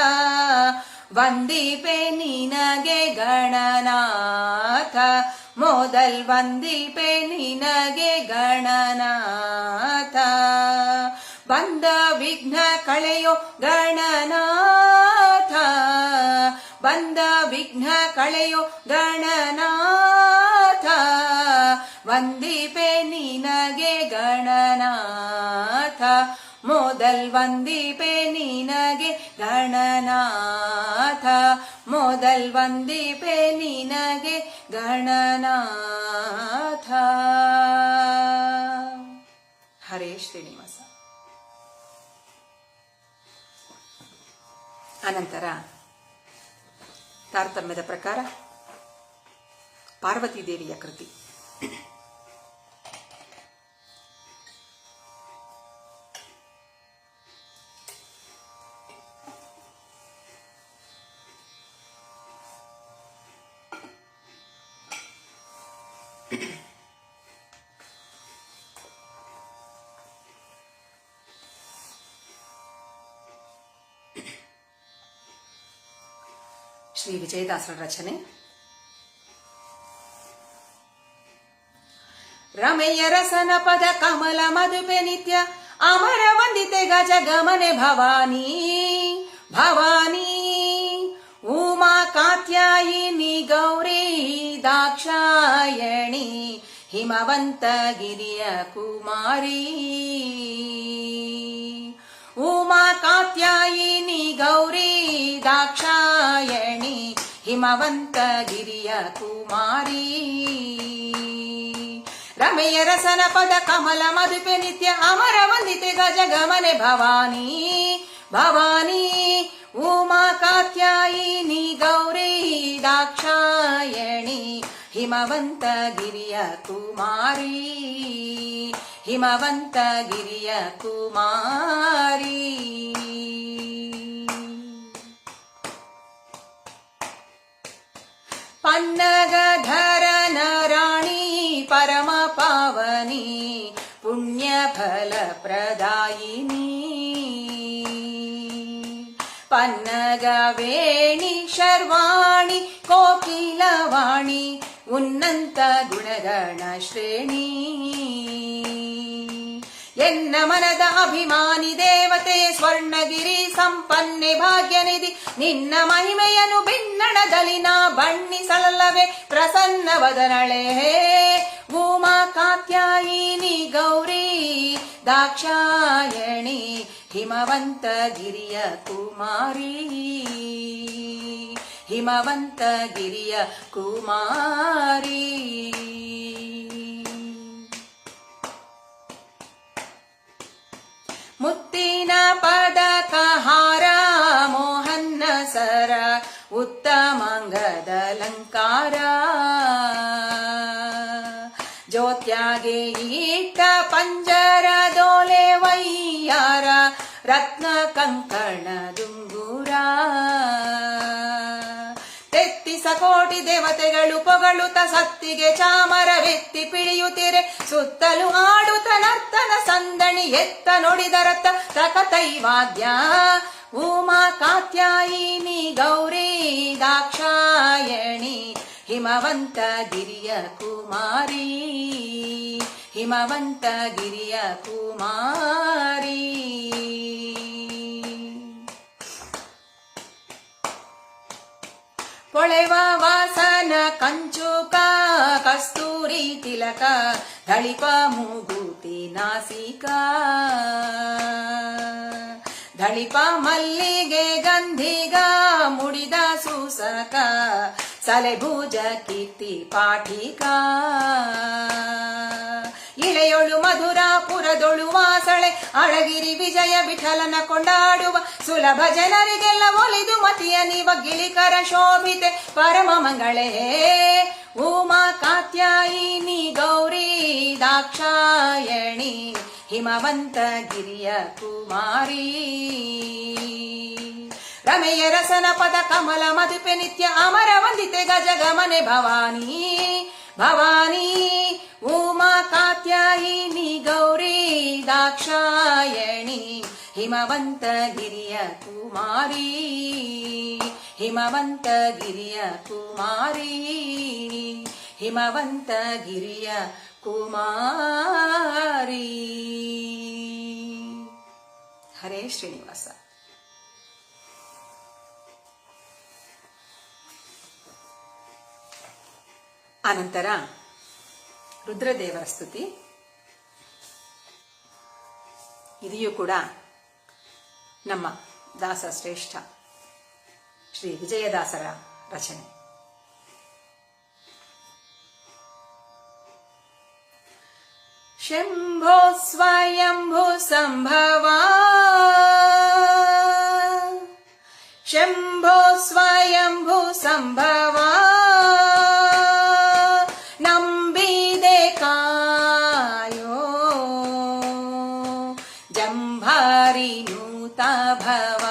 ವಂದಿಪೆ ನಿನಗೆ ಗಣನಾಥ, ಮೊದಲ್ ವಂದಿಪೆ ನಿನಗೆ ಗಣನಾಥ. ಬಂದ ವಿಘ್ನ ಕಳೆಯೋ ಗಣನಾಥ, ಬಂದ ವಿಘ್ನ ಕಳೆಯೋ ಗಣನಾಥ. ವಂದಿಪೆ ನಿನಗೆ ಗಣನಾಥ, ಮೊದಲ್ ವಂದಿಪೆ ನಿನಗೆ ಗಣನಾಥ, ಮೊದಲ್ ವಂದಿಪೆ ನಿನಗೆ ಗಣನಾಥ. ಹರೇ ಶ್ರೀನಿವಾಸ. ಅನಂತರ ತಾರತಮ್ಯದ ಪ್ರಕಾರ ಪಾರ್ವತಿ ದೇವಿಯ ಕೃತಿ. ಶ್ರೀ ವಿಜಯದಾಸರ ರಚನೆ. ರಮೆಯ ರಸನ ಪದ ಕಮಲ ಮಧುಪೆ ನಿತ್ಯ ಅಮರ ವಂದಿತೆ ಗಜ ಗಮನೆ ಭವಾನಿ, ಭವಾನಿ ಉಮಾ ಕಾತ್ಯಾಯಿನಿ ಗೌರಿ ದಾಕ್ಷಾಯಣಿ ಹಿಮವಂತ ಗಿರಿಯ ಕುಮಾರಿ. ಉಮಾ ಕಾತ್ಯಾಯಿನಿ ಗೌರಿ ದಾಕ್ಷಾಯಣಿ ಹಿಮವಂತ ಗಿರಿಯ ಕುಮಾರಿ. ರಮೆಯ ರಸನ ಪದ ಕಮಲ ಮಧುಪೆ ನಿತ್ಯ ಅಮರ ವಂದಿತೆ ಗಜ ಗಮನೆ ಭವಾನಿ, ಭವಾನಿ ಉಮಾ ಕಾತ್ಯಾಯಿನಿ ಗೌರಿ ದಾಕ್ಷಾಯಣಿ ಹಿಮವಂತ ಗಿರಿಯ ಕುಮಾರಿ, ಹಿಮವಂತ ಗಿರಿಯ ಕುಮಾರಿ. ಪನ್ನಗಧರನ ರಾಣಿ ಪರಮ ಪಾವನಿ ಪುಣ್ಯ ಫಲ ಪ್ರದಾಯಿನಿ. ಪನ್ನಗವೇಣಿ ಶರ್ವಾಣಿ ಕೋಕಿಲವಾಣಿ ಉನ್ನತ ಗುಣಗಣ ಶ್ರೇಣಿ. ಎನ್ನ ಮನದ ಅಭಿಮಾನಿ ದೇವತೆ ಸ್ವರ್ಣಗಿರಿ ಸಂಪನ್ನೆ ಭಾಗ್ಯನಿಧಿ, ನಿನ್ನ ಮಹಿಮೆಯನ್ನು ಭಿನ್ನಣದಲ್ಲಿ ನಾ ಬಣ್ಣಿಸಲಲ್ಲವೇ ಪ್ರಸನ್ನ ವದನಳೆ. ಉಮಾ ಕಾತ್ಯಾಯಿನಿ ಗೌರಿ ದಾಕ್ಷಾಯಣಿ ಹಿಮವಂತ ಗಿರಿಯ ಕುಮಾರಿ, ಹಿಮವಂತ ಗಿರಿಯ ಕುಮಾರಿ. ಮುತ್ತಿನ ಪದಕ ಹಾರ ಮೋಹನ್ನ ಸರ ಉತ್ತಮಾಂಗದಲಂಕಾರ. ಜ್ಯೋತ್ಯಾಗೆ ಇಟ್ಟ ಪಂಜರದೋಲೆ ವೈಯಾರ ರತ್ನ ಕಂಕಣ ದುಂಗುರ. ತೆತ್ತಿಸ ಕೋಟಿ ದೇವತೆಗಳು ಪೊಗಳುತ್ತ ಸತ್ತಿಗೆ ಚಾಮರವೆತ್ತಿ ಪಿಡಿಯುತ್ತಿರೆ ಸುತ್ತಲೂ ಆಡುತ್ತ ನರ್ತನ ಸಂದಣಿ ಎತ್ತ ನುಡಿದರತ್ತ ತಕತೈವಾದ್ಯ ಉಮಾ ಕಾತ್ಯಾಯಿನಿ ಗೌರಿ ದಾಕ್ಷಾಯಣಿ ಹಿಮವಂತ ಗಿರಿಯ ಕುಮಾರಿ ಹಿಮವಂತ ಗಿರಿಯ ಕುಮಾರಿ. ಪೊಳೆವ ವಾಸನ ಕಂಚುಕ ಕಸ್ತೂರಿ ತಿಲಕ ಧಳಿಪ ಮೂಗುತಿ ನಾಸಿಕ ಧಳಿಪ ಮಲ್ಲಿಗೆ ಗಂಧಿಗ ಮುಡಿದ ಸೂಸಕ ಸಲೆಭುಜ ಕೀರ್ತಿ ಪಾಠಿಕ ಇಳೆಯೊಳು ಮಧುರಾಪುರದೊಳು ವಾಸಳೆ ಅಳಗಿರಿ ವಿಜಯ ವಿಠಲನ ಕೊಂಡಾಡುವ ಸುಲಭ ಜನರಿಗೆಲ್ಲ ಒಲಿದು ಮತಿಯ ನೀವ ಗಿಳಿಕರ ಶೋಭಿತೆ ಪರಮ ಮಂಗಳೇ ಉಮಾ ಕಾತ್ಯಾಯಿನಿ ಗೌರಿ ದಾಕ್ಷಾಯಣಿ ಹಿಮವಂತ ಗಿರಿಯ ಕುಮಾರಿ. ರಮೆಯ ರಸನ ಪದ ಕಮಲ ಮಧುಪೆ ನಿತ್ಯ ಅಮರ ವಂದಿತೆ ಗಜ ಗಮನೆ ಭವಾನಿ ಭವಾನಿ ಉಮಾ ಕಾತ್ಯಾಯಿನಿ ಗೌರಿ ದಾಕ್ಷಾಯಣಿ ಹಿಮವಂತ ಗಿರಿಯ ಕುಮಾರಿ ಹಿಮವಂತ ಗಿರಿಯ ಕುಮಾರಿ ಹಿಮವಂತ ಗಿರಿಯ ಕುಮಾರಿ. ಹರೇ ಶ್ರೀನಿವಾಸ. ಅನಂತರ ರುದ್ರದೇವರ ಸ್ತುತಿ. ಇದೆಯೂ ಕೂಡ ನಮ್ಮ ದಾಸ ಶ್ರೇಷ್ಠ ಶ್ರೀ ವಿಜಯದಾಸರ ರಚನೆ. ಶಂಭೋ ಸ್ವಯಂಭೂ ಸಂಭವ ಶಂಭೋ ಸ್ವಯಂಭೂ ಸಂಭವ ನಂಬಿದೆ ಕಾಯೋ ಜಂಭಾರಿ ನೂತ ಭವ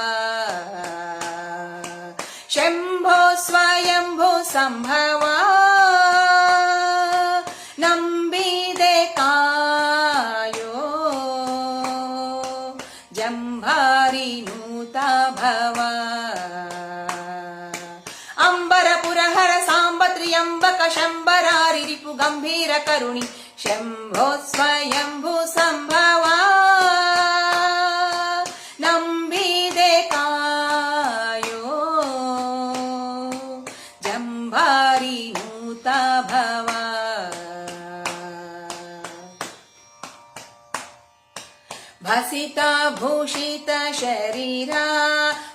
ಶಂಭೋ ಸ್ವಯಂಭೂ ಸಂಭವ ನಂಬಿದೆ ಕಾಯೋ ಜಂಭಾರಿ ನೂತ ಭವ ಅಂಬರಪುರಹರ ಸಾಂಬ ತ್ರಿಯಂಬಕ ಶಂಬರಾರಿ ರಿಪು ಗಂಭೀರ ಕರುಣಿ ಶಂಭೋ ಸ್ವಯಂಭೂ ಸಂಭವ ನಂಬಿದೆ ಕಾಯೋ ಜಂಭಾರಿ ನೂತ ಭವ ಭಸಿತ ಭೂಷಿತ ಶರೀರ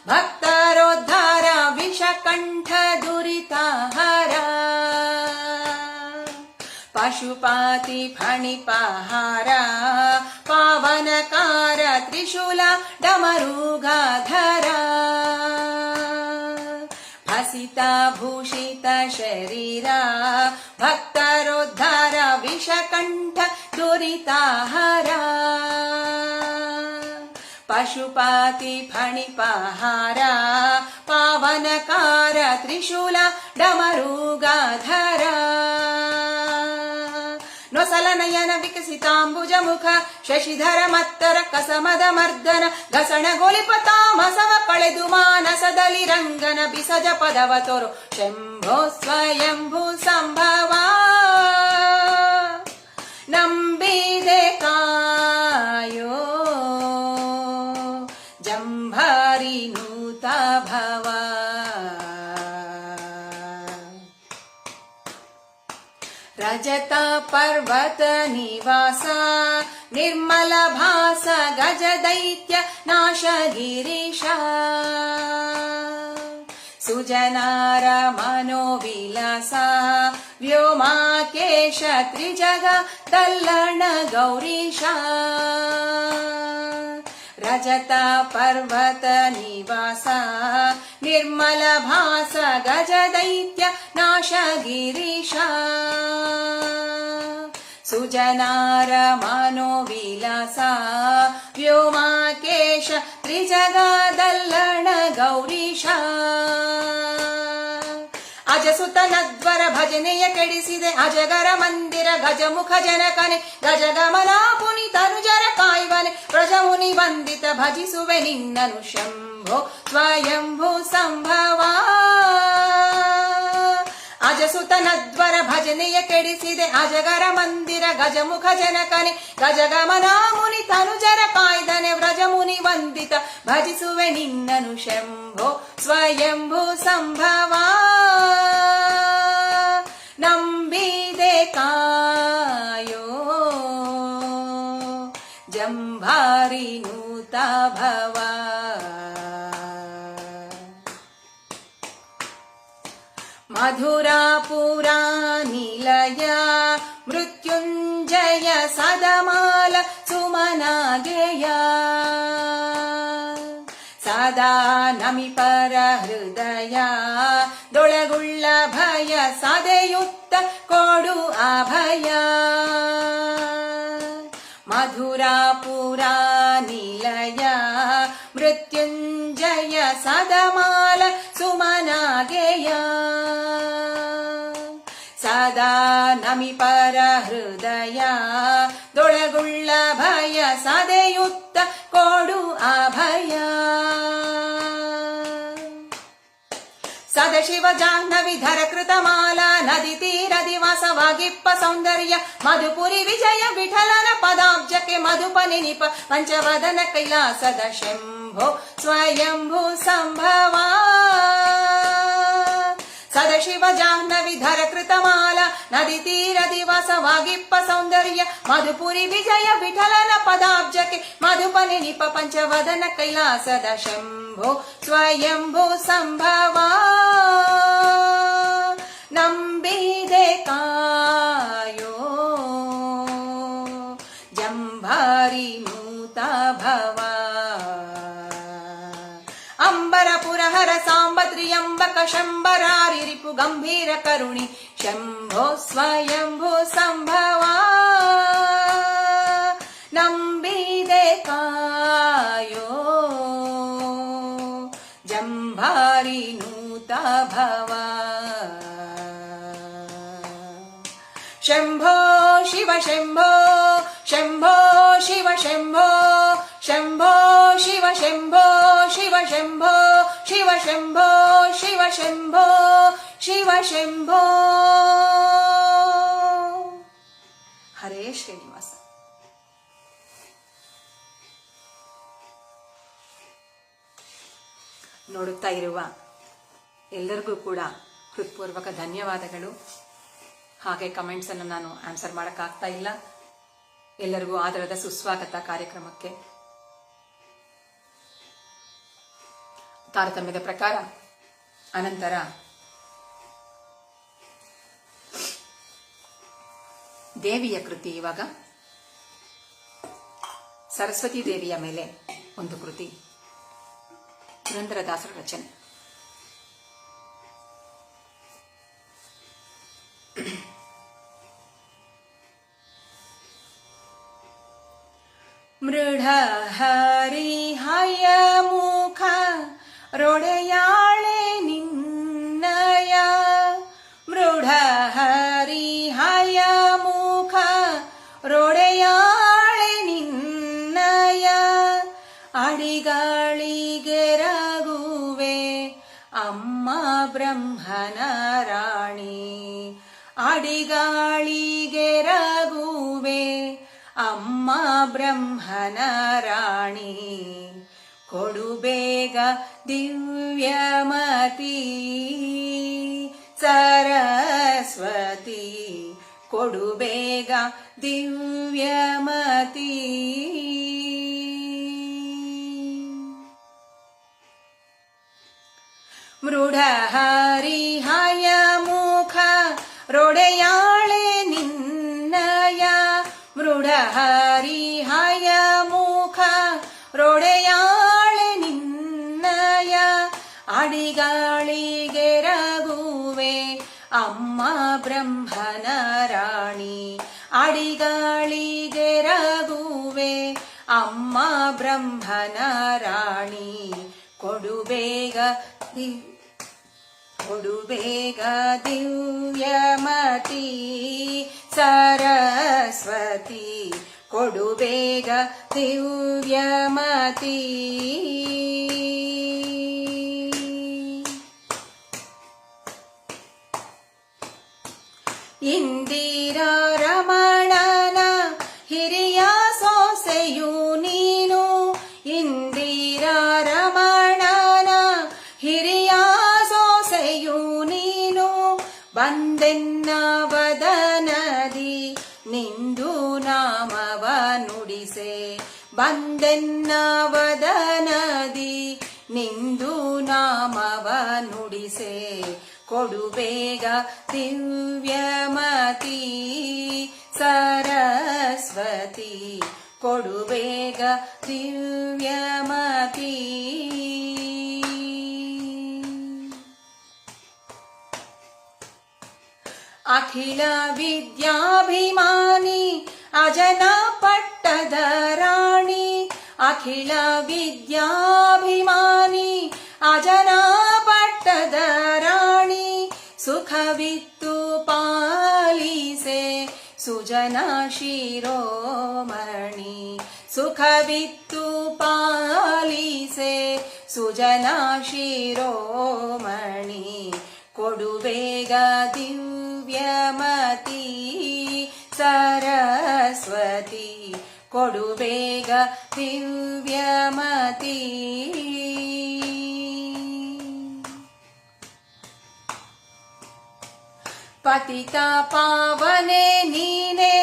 ಭಕ್ತರೋದ್ಧಾರ ವಿಷಕಂಠ ದುರಿತಾಹಾರ ಪಶುಪಾತಿ ಫಣಿಪಹಾರ ಪಾವನಕಾರ ತ್ರಿಶೂಲ ಡಮರುಗಾಧರ ಭಸಿತ ಭೂಷಿತ ಶರೀರ ಭಕ್ತರೋದ್ಧಾರ ವಿಷಕಂಠ ದುರಿತಾಹಾರ ಪಶುಪಾತಿ ಫಣಿಪಹಾರ ಪಾವನಕಾರ ತ್ರಿಶೂಲ ಡಮರುಗಾಧರ ನೊಸಲ ನಯನ ವಿಕಸಿತಾಂಬುಜ ಮುಖ ಶಶಿಧರ ಮತ್ತರ ಕಸಮದ ಮರ್ದನ ಘಸಣಗೊಳಿಪ ತಾಮಸವ ಕಳೆದು ಮಾನಸದಲ್ಲಿ ರಂಗನ ಬಿಸಜ ಪದವ ತೋರು ಶಂಭೋ ಸ್ವಯಂಭೂ ಸಂಭವ ನಂಬಿದೆ ಕಾಯೋ ಜಂಭಾರಿ ನೂತ ಭವ ರಜತ ಪರ್ವತ ನಿವಾಸ ನಿರ್ಮಲ ಭಾಸ ಗಜ ದೈತ್ಯ ನಾಶ ಗಿರೀಶ ಸುಜನಾರ ಮನೋವಿಲಾಸ ವ್ಯೋಮಾಕೇಶ ತ್ರಿಜಗ ತಲ್ಲಣ ಗೌರೀಶ ರಜತ ಪರ್ವತ ನಿವಾಸ ನಿರ್ಮಲ ಭಾಸ ಗಜ ದೈತ್ಯ ನಾಶ ಗಿರೀಶ ಸುಜನಾರ ಮನೋವಿಲಾಸ ವ್ಯೋಮಾಕೇಶ ತ್ರಿಜಗ ದಲ್ಲಣ ಗೌರೀಶ ಅಜಸುತನದ್ವರ ಭಜನೆಯ ಕೆಡಿಸಿದೆ ಅಜಗರ ಮಂದಿರ ಗಜಮುಖ ಜನಕನೆ ಗಜಗಮನ ಪುನಿತನುಜರ ಕಾಯ್ವನೆ ವ್ರಜಮುನಿ ವಂದಿತ ಭಜಿಸುವೆ ನಿನ್ನನು ಶಂಭೋ ಸ್ವಯಂಭೂ ಸಂಭವ. ಅಜಸುತನದ್ವರ ಭಜನೆಯ ಕೆಡಿಸಿದೆ ಅಜಗರ ಮಂದಿರ ಗಜಮುಖ ಜನಕನೆ ಗಜಗಮನ ಮುನಿ ತನುಜರ ಕಾಯ್ದನೆ ವ್ರಜಮುನಿ ವಂದಿತ ಭಜಿಸುವೆ ನಿನ್ನನು ಶಂಭೋ ಸ್ವಯಂಭೂ ಸಂಭವ. ನಂಬಿದೆ ಕಾಯೋ ಜಂಭಾರಿ ನೂತ ಭವ. ಮಧುರಾಪುರ ನಿಲಯ ಮೃತ್ಯುಂಜಯ ಸದಮಾಲ ಸುಮನಾಗೆಯ ಸದಾ ನಮಿಪರ ಹೃದಯ ದೊಳಗುಳ್ಳ ಭಯ ಸದೆಯುತ್ತ ಕೊಡು ಅಭಯ. ಮಧುರಾಪುರ ನಿಲಯ ಮೃತ್ಯುಂಜಯ ಸದಮಾಲ ಸುಮನಾಗೆಯ ಸದಾ ನಮಿಪರ ಹೃದಯ ದೊಳಗುಳ್ಳ ಭಯ ಸದೆಯುತ್ತ ಕೊಡು ಅಭಯ. ಸದಶಿವ ಜಾಹ್ನವಿ ಧರ ಕೃತಮಾಲ ನದಿ ತೀರದಿ ವಾಸವಾಗಿಪ್ಪ ಸೌಂದರ್ಯ ಮಧುಪುರಿ ವಿಜಯ ವಿಠಲನ ಪದಾಬ್ಜಕ್ಕೆ ಮಧುಪನಿ ನಿಪ ಪಂಚವದನ ಕೈಲಾಸದ ಶಂಭೋ ಸ್ವಯಂಭೂ ಸಂಭವ. ಸದಶಿವ ಜಾಹ್ನವಿ ಧರ ಕೃತಮಾಲ ನದಿ ತೀರದಿ ವಾಸವಾಗಿಪ್ಪ ಸೌಂದರ್ಯ ಮಧುಪುರಿ ವಿಜಯ ವಿಠಲನ ಪದಾಬ್ಜಕ್ಕೆ ಮಧುಪನಿ ನಿಪ ಪಂಚವದನ ಕೈಲಾಸದ ಶಂಭೋ ಸ್ವಯಂಭೂ ಸಂಭವ. ನಂಬಿದೆ ಕಾಯೋ ಜಂಭಾರಿ ನೂತ ಭವ. ಅಂಬರಪುರ ಹರ ಸಾಂಬ ತ್ರಿಯಂಬಕ ಶಂಬರಾರಿ ರಿಪು ಗಂಭೀರ ಕರುಣಿ ಶಂಭೋ ಸ್ವಯಂಭೂ ಸಂಭವ. ನಂಬಿದೆ ಕಾಯೋ ಜಂಭಾರಿ ನೂತ ಭವ. ಶಂಭೋ ಶಿವ ಶಂಭೋ ಶಂಭೋ ಶಿವ ಶಂಭೋ ಶಂಭೋ ಶಿವ ಶಂಭೋ ಶಿವ ಶಂಭೋ ಶಿವ ಶಂಭೋ ಶಿವ ಶಂಭೋ ಶಿವ ಶಂಭೋ. ಹರೇ ಶ್ರೀನಿವಾಸ. ನೋಡುತ್ತಾ ಇರುವ ಎಲ್ಲರಿಗೂ ಕೂಡ ಹೃತ್ಪೂರ್ವಕ ಧನ್ಯವಾದಗಳು. ಹಾಗೆ ಕಮೆಂಟ್ಸ್ ಅನ್ನು ನಾನು ಆನ್ಸರ್ ಮಾಡೋಕ್ಕಾಗ್ತಾ ಇಲ್ಲ. ಎಲ್ಲರಿಗೂ ಆದರದ ಸುಸ್ವಾಗತ ಕಾರ್ಯಕ್ರಮಕ್ಕೆ. ತಾರತಮ್ಯದ ಪ್ರಕಾರ ಅನಂತರ ದೇವಿಯ ಕೃತಿ. ಇವಾಗ ಸರಸ್ವತಿ ದೇವಿಯ ಮೇಲೆ ಒಂದು ಕೃತಿ, ಪುರಂದರದಾಸರ ರಚನೆ. ಮೃಢ ಹರಿ ಹಯ ಮುಖ ರೊಡೆಯಾಳೆ ನಿನ್ನಯ ಮೃಢ ಹರಿ ಹಯ ಮುಖ ರೊಡೆಯಾಳೆ ನಿನ್ನಯ ಅಡಿಗಳಿಗೆ ರಘುವೆ ಅಮ್ಮ ಬ್ರಹ್ಮನ ರಾಣಿ ಅಡಿಗಳಿಗೆ ರಘುವೆ ಅಮ್ಮ ಬ್ರಹ್ಮನ ರಾಣಿ ಕೊಡು ಬೇಗ ದಿವ್ಯಮತಿ ಸರಸ್ವತಿ ಕೊಡು ಬೇಗ ದಿವ್ಯಮತಿ ಮೃಢ ಹರಿ ಹಯ ಮುಖ ರೊಡೆಯಾಳೆ ನಿನ್ನಯ ಮೃಢ ಹರಿ ಹಯ ಮುಖ ರೊಡೆಯಾಳೆ ನಿನ್ನಯ ಅಡಿಗಾಳಿಗೆ ರಘುವೆ ಅಮ್ಮ ಬ್ರಹ್ಮನ ರಾಣಿ ಅಡಿಗಾಳಿಗೆ ರಘುವೆ ಅಮ್ಮ ಬ್ರಹ್ಮನ ರಾಣಿ ಕೊಡು ಬೇಗ ಕೊಡು ಬೇಗ ದಿವ್ಯಮತಿ ಸರಸ್ವತಿ ಕೊಡು ಬೇಗ ದಿವ್ಯಮತಿ ಇಂದಿರಾ ರಮಣನ ಹಿರಿಯ ಸೊಸೆಯು ನೀನು ಇಂದಿರಾ ರಮಣನ ಹಿರಿಯ ಸೊಸೆಯು ನೀನು ಬಂದೆನ್ನ ವದನದಿ ನಿಂದು ನಾಮವ ನುಡಿಸೆ ಬಂದೆನ್ನ ವದನದಿ ನಿಂದು ನಾಮವ ನುಡಿಸೆ ಕೊಡು ಬೇಗ ದಿವ್ಯಮತಿ ಸರಸ್ವತಿ ಕೊಡು ಬೇಗ ದಿವ್ಯಮತಿ ಅಖಿಲ ವಿದ್ಯಾಭಿಮಾನಿ ಅಜನ ಪಟ್ಟದ ರಾಣಿ ಅಖಿಲ ವಿದ್ಯಾಭಿಮಾನಿ ಅಜನ ಪಟ್ಟದ ರಾಣಿ ಸುಖವಿತ್ತು ಪಾಲಿಸೆ ಸುಜನ ಶಿರೋಮಣಿ ಸುಖವಿತ್ತು ಪಾಲಿಸೆ ಸುಜನ ಶಿರೋಮಣಿ ಕೊಡು ಬೇಗ ದಿವ್ಯಮತಿ ಸರಸ್ವತಿ ಕೊಡು ಬೇಗ ದಿವ್ಯಮತಿ ಪತಿತ ಪಾವನೆ ನೀನೆ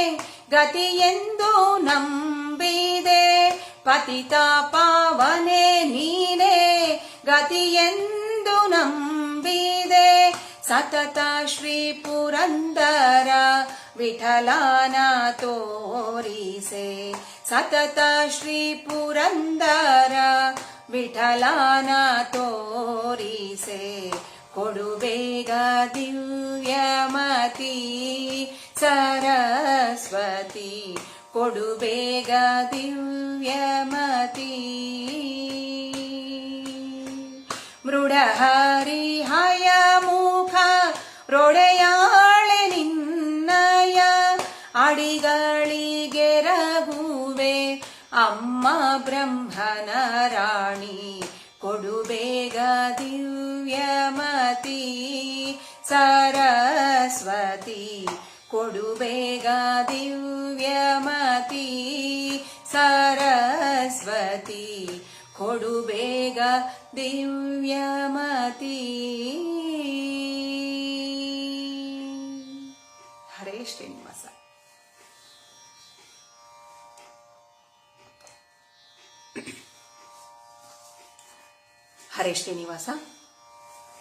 ಗತಿಯೆಂದು ನಂಬಿದೆ ಪತಿತ ಪಾವನೆ ನೀನೆ ಗತಿಯೆಂದು ನಂಬಿದೆ ಸತತ ಶ್ರೀ ಪುರಂದರ ವಿಠಲನ ತೋರಿಸೆ ಸತತ ಶ್ರೀ ಪುರಂದರ ವಿಠಲನ ತೋರಿಸೆ ಕೊಡು ಬೇಗ ದಿವ್ಯಮತಿ ಸರಸ್ವತಿ ಕೊಡು ಬೇಗ ದಿವ್ಯಮತಿ ಮೃಡಹರಿ ಹಯ ಮುಖ ರೊಡೆಯಾಳೆ ನಿನ್ನಯ ಅಡಿಗಳಿಗೆ ರಘುವೆ ಅಮ್ಮ ಬ್ರಹ್ಮನ ರಾಣಿ ಕೊಡು ಬೇಗ ದಿವ್ಯಮತಿ ಸರಸ್ವತಿ ಕೊಡು ಬೇಗ ದಿವ್ಯಮತಿ ಸರಸ್ವತಿ ಕೊಡು ಬೇಗ ದಿವ್ಯಮತಿ. ಹರೇ ಶ್ರೀನಿವಾಸ. ಹರೇ ಶ್ರೀನಿವಾಸ.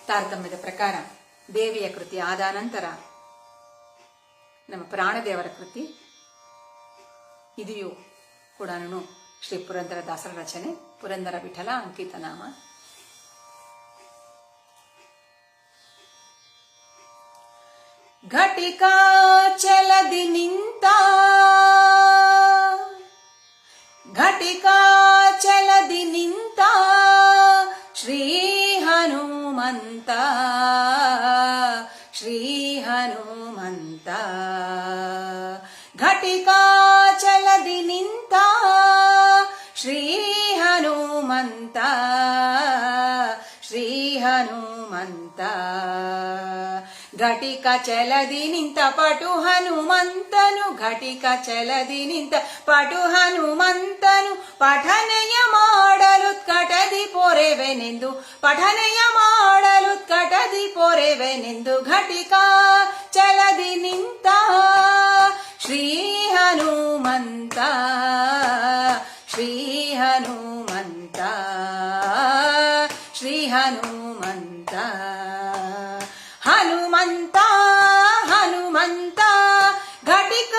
ತಾರತಮ್ಯದ ಪ್ರಕಾರ ದೇವಿಯ ಕೃತಿ ಆದ ನಂತರ ನಮ್ಮ ಪ್ರಾಣದೇವರ ಕೃತಿ ಇದೆಯೂ ಕೂಡ ಶ್ರೀ ಪುರಂದರ ದಾಸರ ರಚನೆ. ಪುರಂದರ ವಿಠಲ ಅಂಕಿತ ನಾಮ. ಘಟಿಕಾ ಚಲದಿ ನಿಂತ ಘಟಿಕಾ ಚಲದಿ ನಿಂತ ಶ್ರೀ ಹನುಮಂತ ಶ್ರೀ ಹನುಮಂತ ಘಟಿಕಾ ಚಲದಿ ನಿಂತ ಶ್ರೀ ಹನುಮಂತ ಶ್ರೀ ಹನುಮಂತ ಘಟಿಕ ಚಲದಿ ನಿಂತ ಪಟು ಹನುಮಂತನು ಘಟಿಕ ಚಲದಿ ನಿಂತ ಪಟು ಹನುಮಂತನು ಪಠನೆಯ ಮಾಡಲುತ್ಕಟದಿ ಪೊರೆವೆನೆಂದು ಪಠನೆಯ ಮಾಡಲುತ್ಕಟದಿ ಪೊರೆವೆನೆಂದು ಘಟಿಕ ಚಲದಿ ನಿಂತ ಶ್ರೀ ಹನುಮಂತ ಶ್ರೀ ಹನುಮಂತ ಶ್ರೀ ಹನುಮಂತ ಹನುಮಂತ ಹನುಮಂತ ಘಟಿಕ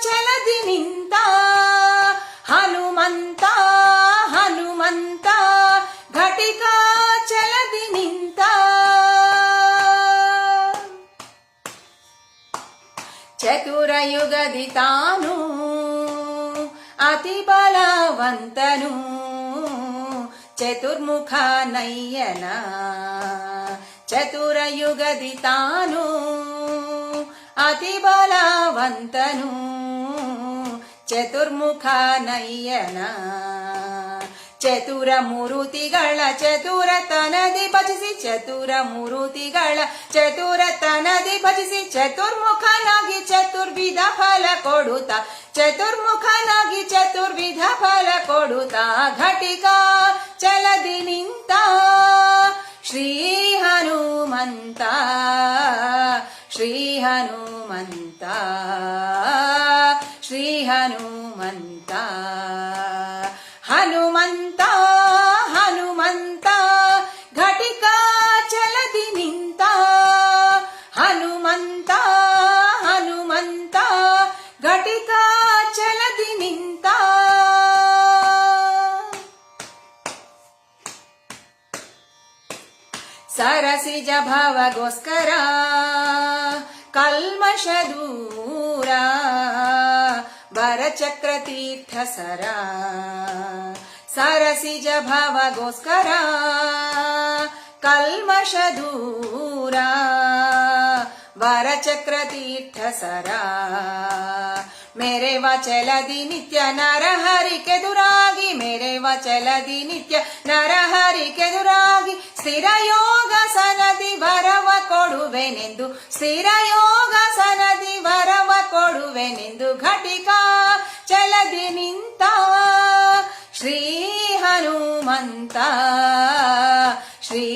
ಚಲದಿ ನಿಂತ ಹನುಮಂತ ಹನುಮಂತ ಘಟಿಕ ಚಲದಿ ನಿಂತ ಚತುರಯುಗದಿ ತಾನು ಅತಿ ಬಲವಂತನು ಚತುರ್ಮುಖ ನಯ್ಯನ ಚತುರಯುಗದಿ ತಾನು ಅತಿ ಬಲವಂತನು ಚತುರ್ಮುಖ ನಯ್ಯನ ಚತುರ ಮೂರುತಿಗಳ ಚತುರತನದಿ ಭಜಿಸಿ ಚತುರ ಮೂರುತಿಗಳ ಚತುರತನದಿ ಭಜಿಸಿ ಚತುರ್ಮುಖನಾಗಿ ಚತುರ್ವಿಧ ಫಲ ಕೊಡುತ್ತ ಚತುರ್ಮುಖನಾಗಿ ಚತುರ್ವಿಧ ಫಲ ಕೊಡುತ್ತ ಘಟಿಕ ಚಲದಿ ನಿಂತ ಶ್ರೀ ಹನುಮಂತ ಶ್ರೀ ಹನುಮಂತ ಶ್ರೀ ಹನುಮಂತ ಹನುಮಂತ ಹನುಮಂತ ಘಟಿಕ ಚಲದಿ ನಿಂತ ಹನುಮಂತ ಹನುಮಂತ ಘಟಿಕ ಚಲದಿ ನಿಂತ ಸರಸಿಜ ಭವಗೋಸ್ಕರ ಕಲ್ಮಶ ದೂರ ವರಚಕ್ರ ತೀರ್ಥ ಸರ ಸರಸಿಜ ಭವಗೋಸ್ಕರ ಕಲ್ಮಶ ದೂರ ವರಚಕ್ರ ತೀರ್ಥ ಸರ ಮೇರೆ ವಚಲದಿ ನಿತ್ಯ ನರಹರಿಕೆದುರಾಗಿ ಮೇರೆ ವಚಲದಿ ನಿತ್ಯ ನರಹರಿಕೆದುರಾಗಿ ಸ್ಥಿರ ಯೋಗಾಸನದಿ ವರವ ಕೊಡುವೆನೆಂದು ಸ್ಥಿರ ಯೋಗಾಸನದಿ ವರವ ಕೊಡುವೆನೆಂದು ಘಟಿಕ ಚಲದಿ ನಿಂತ ಶ್ರೀ ಹನುಮಂತ ಶ್ರೀ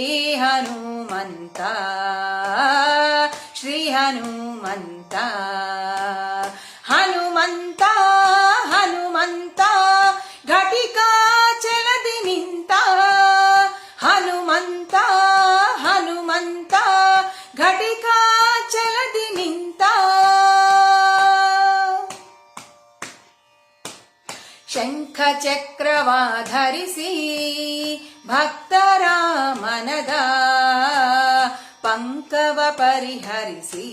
ಹನುಮಂತ ಶ್ರೀ ಹನುಮಂತ ಹನುಮಂತ ಹನುಮಂತ ಘಟಿಕ ಚಲದಿ ನಿಂತ ಹನುಮಂತ ಹನುಮಂತ ಘಟಿಕ ಚಲದಿ ನಿಂತ ಶಂಖ ಚಕ್ರವಾಧರಿಸಿ ಭಕ್ತರ ಮನದ ಪಂಕವ ಪರಿಹರಿಸಿ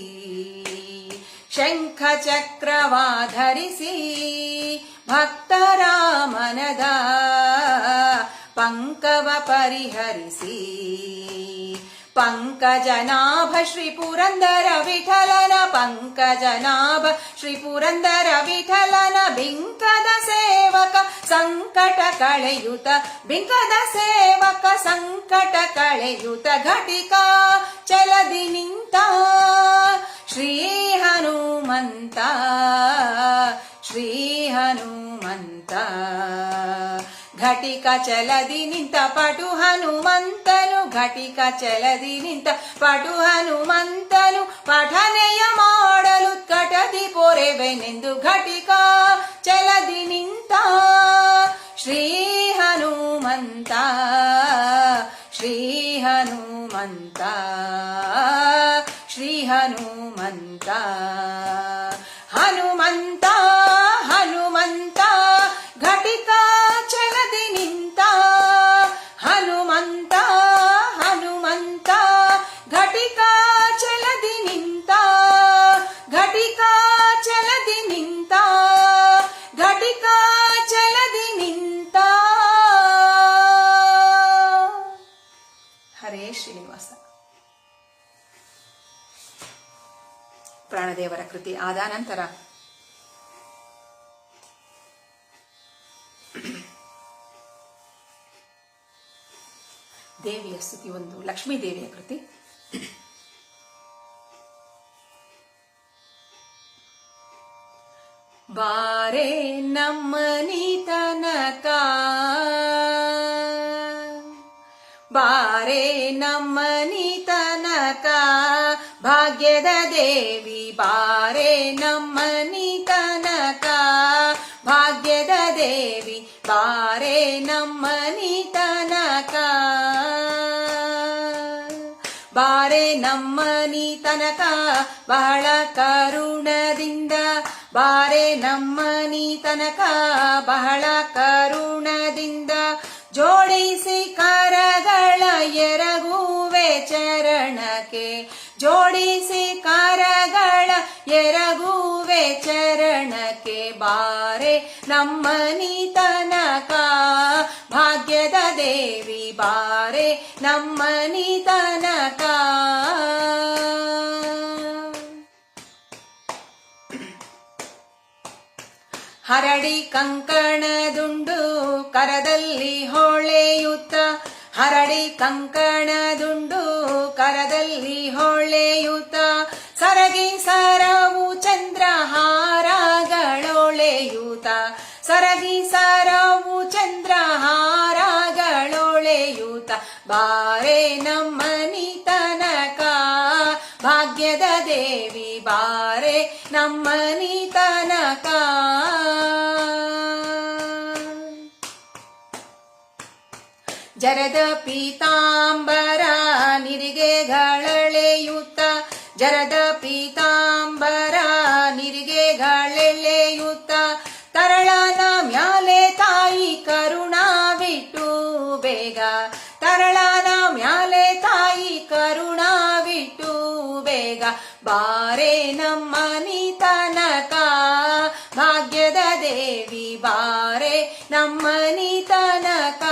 ಶಂಖ ಚಕ್ರವಾಧರಿಸಿ ಭಕ್ತರ ಮನದ ಪಂಕವ ಪರಿಹರಿಸಿ ಪಂಕಜನಾಭ ಶ್ರೀ ಪುರಂದರ ವಿಠಲನ ಪಂಕಜನಾಭ ಶ್ರೀ ಪುರಂದರ ವಿಠಲನ ಬಿಂಕದ ಸೇವಕ ಸಂಕಟ ಕಳೆಯುತ ಬಿಂಕದ ಸೇವಕ ಸಂಕಟ ಕಳೆಯುತ ಘಟಿಕ ಚಲದಿ ನಿಂತ ಶ್ರೀ ಹನುಮಂತ ಶ್ರೀ ಹನುಮಂತ ಘಟಿಕ ಚಲದಿ ನಿಂತ ಪಟು ಹನುಮಂತನು ಘಟಿಕ ಚಲದಿ ನಿಂತ ಪಟು ಹನುಮಂತನು ಪಠನೆಯ ಮಾಡಲು ಕಟದಿ ಪೊರೆವೆನೆಂದು ಘಟಿಕ ಚಲದಿ ನಿಂತ ಶ್ರೀ ಹನುಮಂತ ಶ್ರೀ ಹನುಮಂತ ಶ್ರೀ ಹನುಮಂತ ಹನುಮಂತ ಹನುಮಂತ ಘಟಿಕ ಚಲದಿ ನಿಂತ ಹನುಮಂತ ಹನುಮಂತ ಘಟಿಕ ಚಲದಿ ನಿಂತ ಘಟಿಕ ಚಲದಿ ನಿಂತ ಘಟಿಕ ಚಲದಿ ನಿಂತ ಹರೇ ಶ್ರೀನಿವಾಸ. ಪ್ರಾಣದೇವರ ಕೃತಿ ಆದ ನಂತರ ದೇವಿಯ ಸ್ತುತಿ ಒಂದು ಲಕ್ಷ್ಮೀ ದೇವಿಯ ಕೃತಿ. ಬಾರೆ ನಮ್ಮನಿ ತನಕ ಬಾರೆ ನಮ್ಮನಿ ತನಕ ಭಾಗ್ಯದ ದೇವಿ ಬಾರೆ ನಮ್ಮನಿ ತನಕ ಭಾಗ್ಯದ ದೇವಿ ಬಾರೆ ನಮ್ಮನಿ ತನಕ ಬಾರೆ ನಮ್ಮನಿ ತನಕ ಬಹಳ ಕರುಣದಿಂದ ಬಾರೆ ನಮ್ಮನಿ ತನಕ ಬಹಳ ಕರುಣದಿಂದ ಜೋಡಿಸಿ ಕರಗಳ ಎರಗುವೆ ಚರಣಕ್ಕೆ ಜೋಡಿಸಿ ಕರಗಳ ಎರಗುವೆ ಚರಣಕ್ಕೆ ಬಾರೆ ನಮ್ಮನಿ ತನಕ ಭಾಗ್ಯದ ದೇವಿ ಬಾರೆ ನಮ್ಮನಿ ತನಕ. ಹರಡಿ ಕಂಕಣದುಂಡು ಕರದಲ್ಲಿ ಹೊಳೆಯುತ್ತ, ಹರಡಿ ಕಂಕಣದುಂಡು ಕರದಲ್ಲಿ ಹೊಳೆಯುತ್ತ, ಸರಗಿ ಸರವು ಚಂದ್ರಹಾರಗಳೊಳೆಯುತ್ತ, ಸರಗಿ ಸರವು ಚಂದ್ರಹಾರಗಳೊಳೆಯುತ್ತ ಬಾರೆ ನಮ್ಮನಿ ತನಕ ಭಾಗ್ಯದ ದೇವಿ ಬಾರೆ ನಮ್ಮನಿ ತನಕ. ಜರದ ಪೀತಾಂಬರ ನಿರಿಗೆಗಳೆಳೆಯುತ್ತ, ಜರದ ಪೀತಾಂಬರ ನಿರಿಗೆಗಳೆಳೆಯುತ್ತ, ತರಳನ ಮ್ಯಾಲೆ ತಾಯಿ ಕರುಣಾವಿಟ್ಟು ಬೇಗ, ತರಳನ ಮ್ಯಾಲೆ ತಾಯಿ ಕರುಣಾವಿಟ್ಟು ಬೇಗ ಬಾರೆ ನಮ್ಮನಿ ತನಕ ಭಾಗ್ಯದ ದೇವಿ ಬಾರೆ ನಮ್ಮನಿ ತನಕ.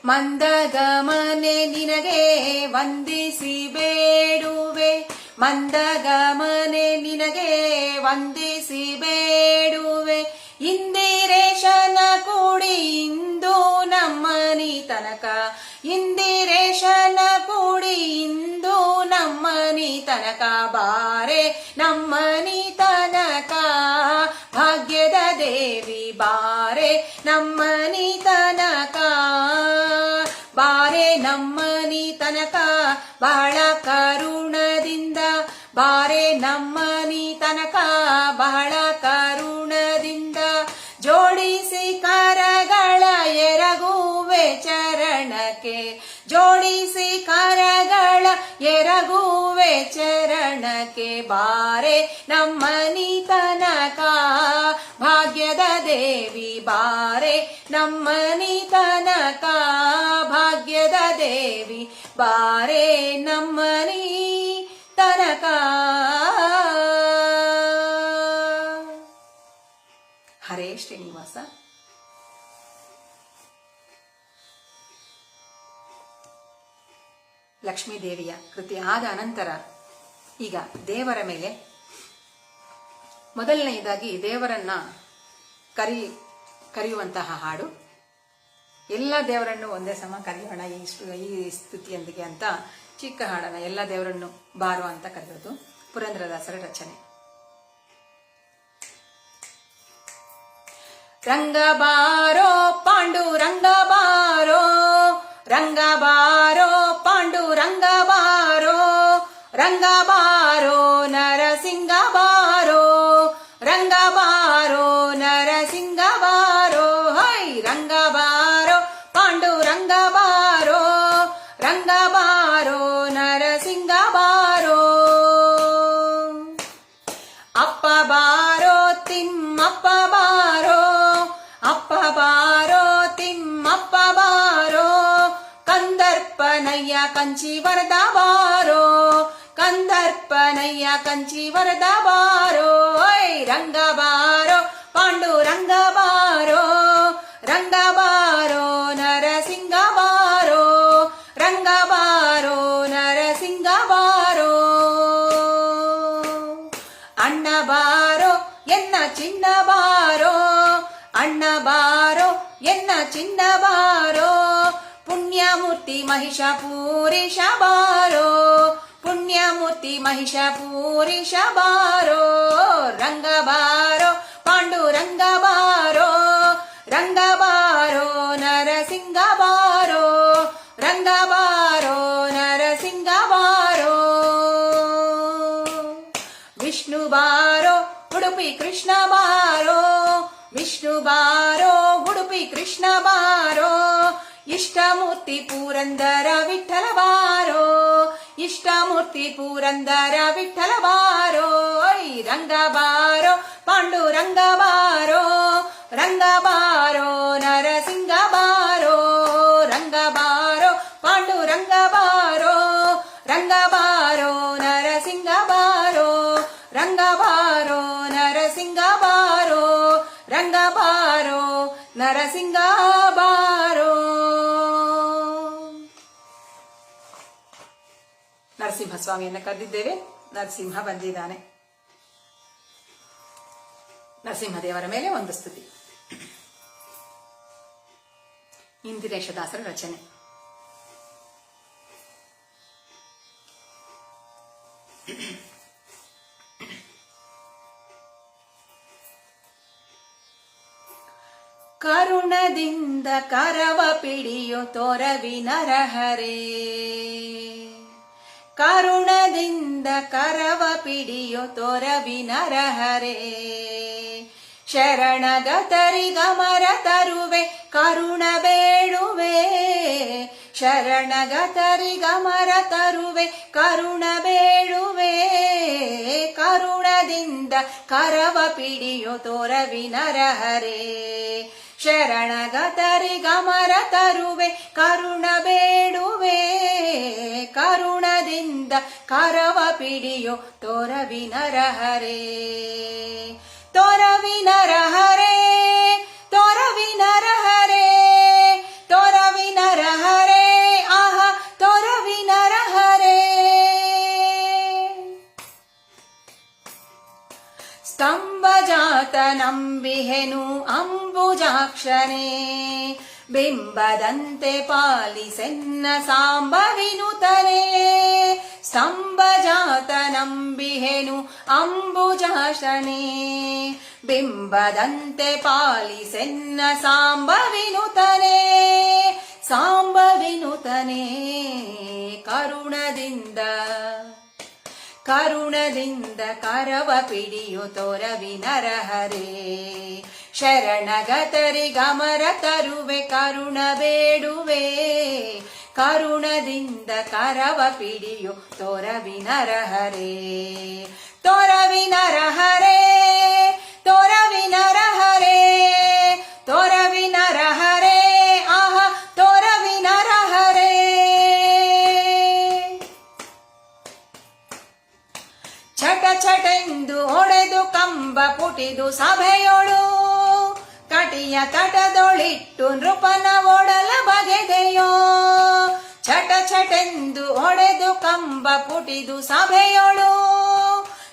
ಮಂದಗಮನೆ ನಿನಗೆ ವಂದಿಸಿ ಬೇಡುವೆ, ಮಂದಗಮನೆ ನಿನಗೆ ವಂದಿಸಿ ಬೇಡುವೆ, ಇಂದಿರೇಶನ ಕೂಡಿ ಇಂದು ನಮ್ಮನಿ ತನಕ, ಇಂದಿರೇಶನ ಕೂಡಿ ಇಂದು ನಮ್ಮನಿ ತನಕ ಬಾರೆ ನಮ್ಮನಿ ತನಕ ಭಾಗ್ಯದ ದೇವಿ ಬಾರೆ ನಮ್ಮನಿ ತನಕ, ಬಾರೆ ನಮ್ಮನಿ ತನಕ ಬಹಳ ಕರುಣದಿಂದ, ಬಾರೆ ನಮ್ಮನಿ ತನಕ ಬಹಳ ಕರುಣದಿಂದ, ಜೋಡಿಸಿ ಕರಗಳ ಎರಗುವೆ ಚರಣಕ್ಕೆ, ಜೋಡಿಸಿ ಕರಗಳ ಎರಗುವೆ ಚರಣಕ್ಕೆ ಬಾರೆ ನಮ್ಮನಿ ತನಕ ಭಾಗ್ಯದ ದೇವಿ ಬಾರೆ ನಮ್ಮನಿ ತನಕ ಭಾಗ್ಯದ ದೇವಿ ಬಾರೆ ನಮ್ಮನಿ ತನಕ. ಹರೇ ಶ್ರೀನಿವಾಸ. ಲಕ್ಷ್ಮೀದೇವಿಯ ಕೃತಿ ಆದ ಅನಂತರ ಈಗ ದೇವರ ಮೇಲೆ ಮೊದಲನೆಯದಾಗಿ ದೇವರನ್ನ ಕರೆಯುವಂತಹ ಹಾಡು. ಎಲ್ಲ ದೇವರನ್ನು ಒಂದೇ ಸಮ ಕರೆಯೋಣ ಈ ಸ್ತುತಿಯೊಂದಿಗೆ ಅಂತ ಚಿಕ್ಕ ಹಾಡನ್ನ ಎಲ್ಲ ದೇವರನ್ನು ಬಾರೋ ಅಂತ ಕರೆಯೋದು ಪುರಂದರದಾಸರ ರಚನೆ. ರಂಗ ಬಾರೋ ಪಾಂಡುರಂಗ ಬಾರೋ, ರಂಗ ಬಾರೋ ಪಾಂಡುರಂಗ ಬಾರೋ, ರಂಗ ಬಾರೋ ನರಸಿಂಗ ಬಾರೋ, ರಂಗ ಬಾರೋ ನರಸಿಂಗ ಬಾರೋ, ಹೈ ರಂಗ ಬಾರೋ ಪಾಂಡುರಂಗ ಬಾರೋ, ರಂಗ ಬಾರೋ ನರಸಿಂಗ ಬಾರೋ. ಅಪ್ಪ ಬಾರೋ ತಿಮ್ಮಪ್ಪ ಬಾರೋ, ಅಪ್ಪ ಬಾರೋ ತಿಮ್ಮಪ್ಪ ಬಾರೋ, ಕಂದರ್ಪನಯ್ಯ ಕಂಚಿ ವರದ ಬಾರೋ, ಕಂದರ್ಪನಯ್ಯ ಕಂಚಿ ವರದ ಬಾರೋ, ರಂಗ ಬಾರೋ ಪಾಂಡುರಂಗ ಬಾರೋ, ರಂಗ ಬಾರೋ ನರಸಿಂಗ ಬಾರೋ, ರಂಗ ಬಾರೋ ನರಸಿಂಗ ಬಾರೋ. ಅಣ್ಣ ಬಾರೋ ಎನ್ನ ಚಿನ್ನ ಬಾರೋ, ಅಣ್ಣ ಬಾರೋ ಎನ್ನ ಚಿನ್ನ ಬಾರೋ, ಪುಣ್ಯಮೂರ್ತಿ ಮಹಿಷಪೂರಿಷ ಬಾರೋ, ಪುಣ್ಯಮೂರ್ತಿ ಮಹಿಷಪೂರಿಷ ಬಾರೋ, ರಂಗ ಬಾರೋ ಪಾಂಡುರಂಗ ಬಾರೋ, ರಂಗ ಬಾರೋ ನರಸಿಂಗ ಬಾರೋ, ರಂಗ ಬಾರೋ ನರಸಿಂಗ ಬಾರೋ. ವಿಷ್ಣು ಬಾರೋ ಉಡುಪಿ ಕೃಷ್ಣ ಬಾರೋ, ವಿಷ್ಣು ಬಾರೋ ಉಡುಪಿ ಕೃಷ್ಣ ಬಾರೋ, ಇಷ್ಟಮೂರ್ತಿ ಪುರಂದರ ವಿಠಲ ಬಾರೋ, ಇಷ್ಟಮೂರ್ತಿ ಪುರಂದರ ವಿಠಲ ಬಾರೋ, ರಂಗ ಬಾರೋ ಪಾಂಡುರಂಗ ಬಾರೋ, ರಂಗ ಬಾರೋ ನರಸಿಂಗ ಬಾರೋ, ರಂಗ ಬಾರೋ ನರಸಿಂಗ ಬಾರೋ. ನರಸಿಂಹಸ್ವಾಮಿಯನ್ನು ಕರೆದಿದ್ದೇವೆ. ನರಸಿಂಹ ಬಂದಿದ್ದಾನೆ. ನರಸಿಂಹದೇವರ ಮೇಲೆ ಒಂದು ಸ್ತುತಿ. ಇಂದಿರೇಶದಾಸರ ರಚನೆ. ಕರುಣದಿಂದ ಕರವ ಪಿಡಿಯೋ ತೊರವಿ ನರಹರೇ, ಕರುಣದಿಂದ ಕರವ ಪಿಡಿಯೋ ತೊರವಿ ನರಹರೇ. ಶರಣಗತರಿಗಮರ ತರುವೆ ಕರುಣ ಬೇಡುವೆ, ಶರಣಗತರಿಗಮರ ತರುವೆ ಕರುಣ ಬೇಡುವೆ. ಕರುಣದಿಂದ ಕರವ ಪಿಡಿಯೋ ತೊರವಿ ನರಹರೇ, ಶರಣಗತರಿಗಮರ ತರುವೆ ಕರುಣ ಬೇಡುವೆ. ಕರುಣದಿಂದ ಕರವ ಪಿಡಿಯೋ ತೊರವಿ ನರಹರೇ, ತೊರವಿ ನರಹರೇ, ತೊರವಿ ನರಹರೇ, ತೊರವಿ ನರಹರೇ, ಆಹ ತೊರವಿ ನರಹರೇ. ಸ್ತಂಭಜಾತ ನಂಬಿಹೆನು ಅಂಬುಜಾಕ್ಷನೇ, ಬಿಂಬದಂತೆ ಪಾಲಿಸೆನ್ನ ಸಾಂಬವಿನುತನೇ. ಸ್ತಂಭಜಾತ ನಂಬಿಹೆನು ಅಂಬುಜಾಕ್ಷನೇ, ಬಿಂಬದಂತೆ ಪಾಲಿಸೆನ್ನ ಸಾಂಬವಿನುತನೇ. ಸಾಂಬವಿನುತನೇ ಕರುಣದಿಂದ, ಕರುಣದಿಂದ ಕರವ ಪಿಡಿಯೋ ತೊರವಿ ನರಹರೇ. ಶರಣಗತರಿಗಮರ ತರುವೆ ಕರುಣ ಬೇಡುವೆ. ಕರುಣದಿಂದ ಕರವ ಪಿಡಿಯೋ ತೊರವಿ ನರಹರೇ, ತೊರವಿ ನರಹರೇ, ತೊರವಿ ನರಹರೇ, ತೊರವಿ ನರಹರೇ, ಆಹ ತೊರವಿ ನರಹರೇ. ಛಟ ಛಟೆಂದು ಒಡೆದು ಕಂಬ ಪುಟಿದು ಸಭೆಯೊಳು, ಕಟಿಯ ತಟದೊಳಿಟ್ಟು ನೃಪನ ಒಡಲ ಬಗೆದೆಯೋ. ಛಟ ಛಟೆಂದು ಒಡೆದು ಕಂಬ ಪುಟಿದು ಸಭೆಯೊಳು,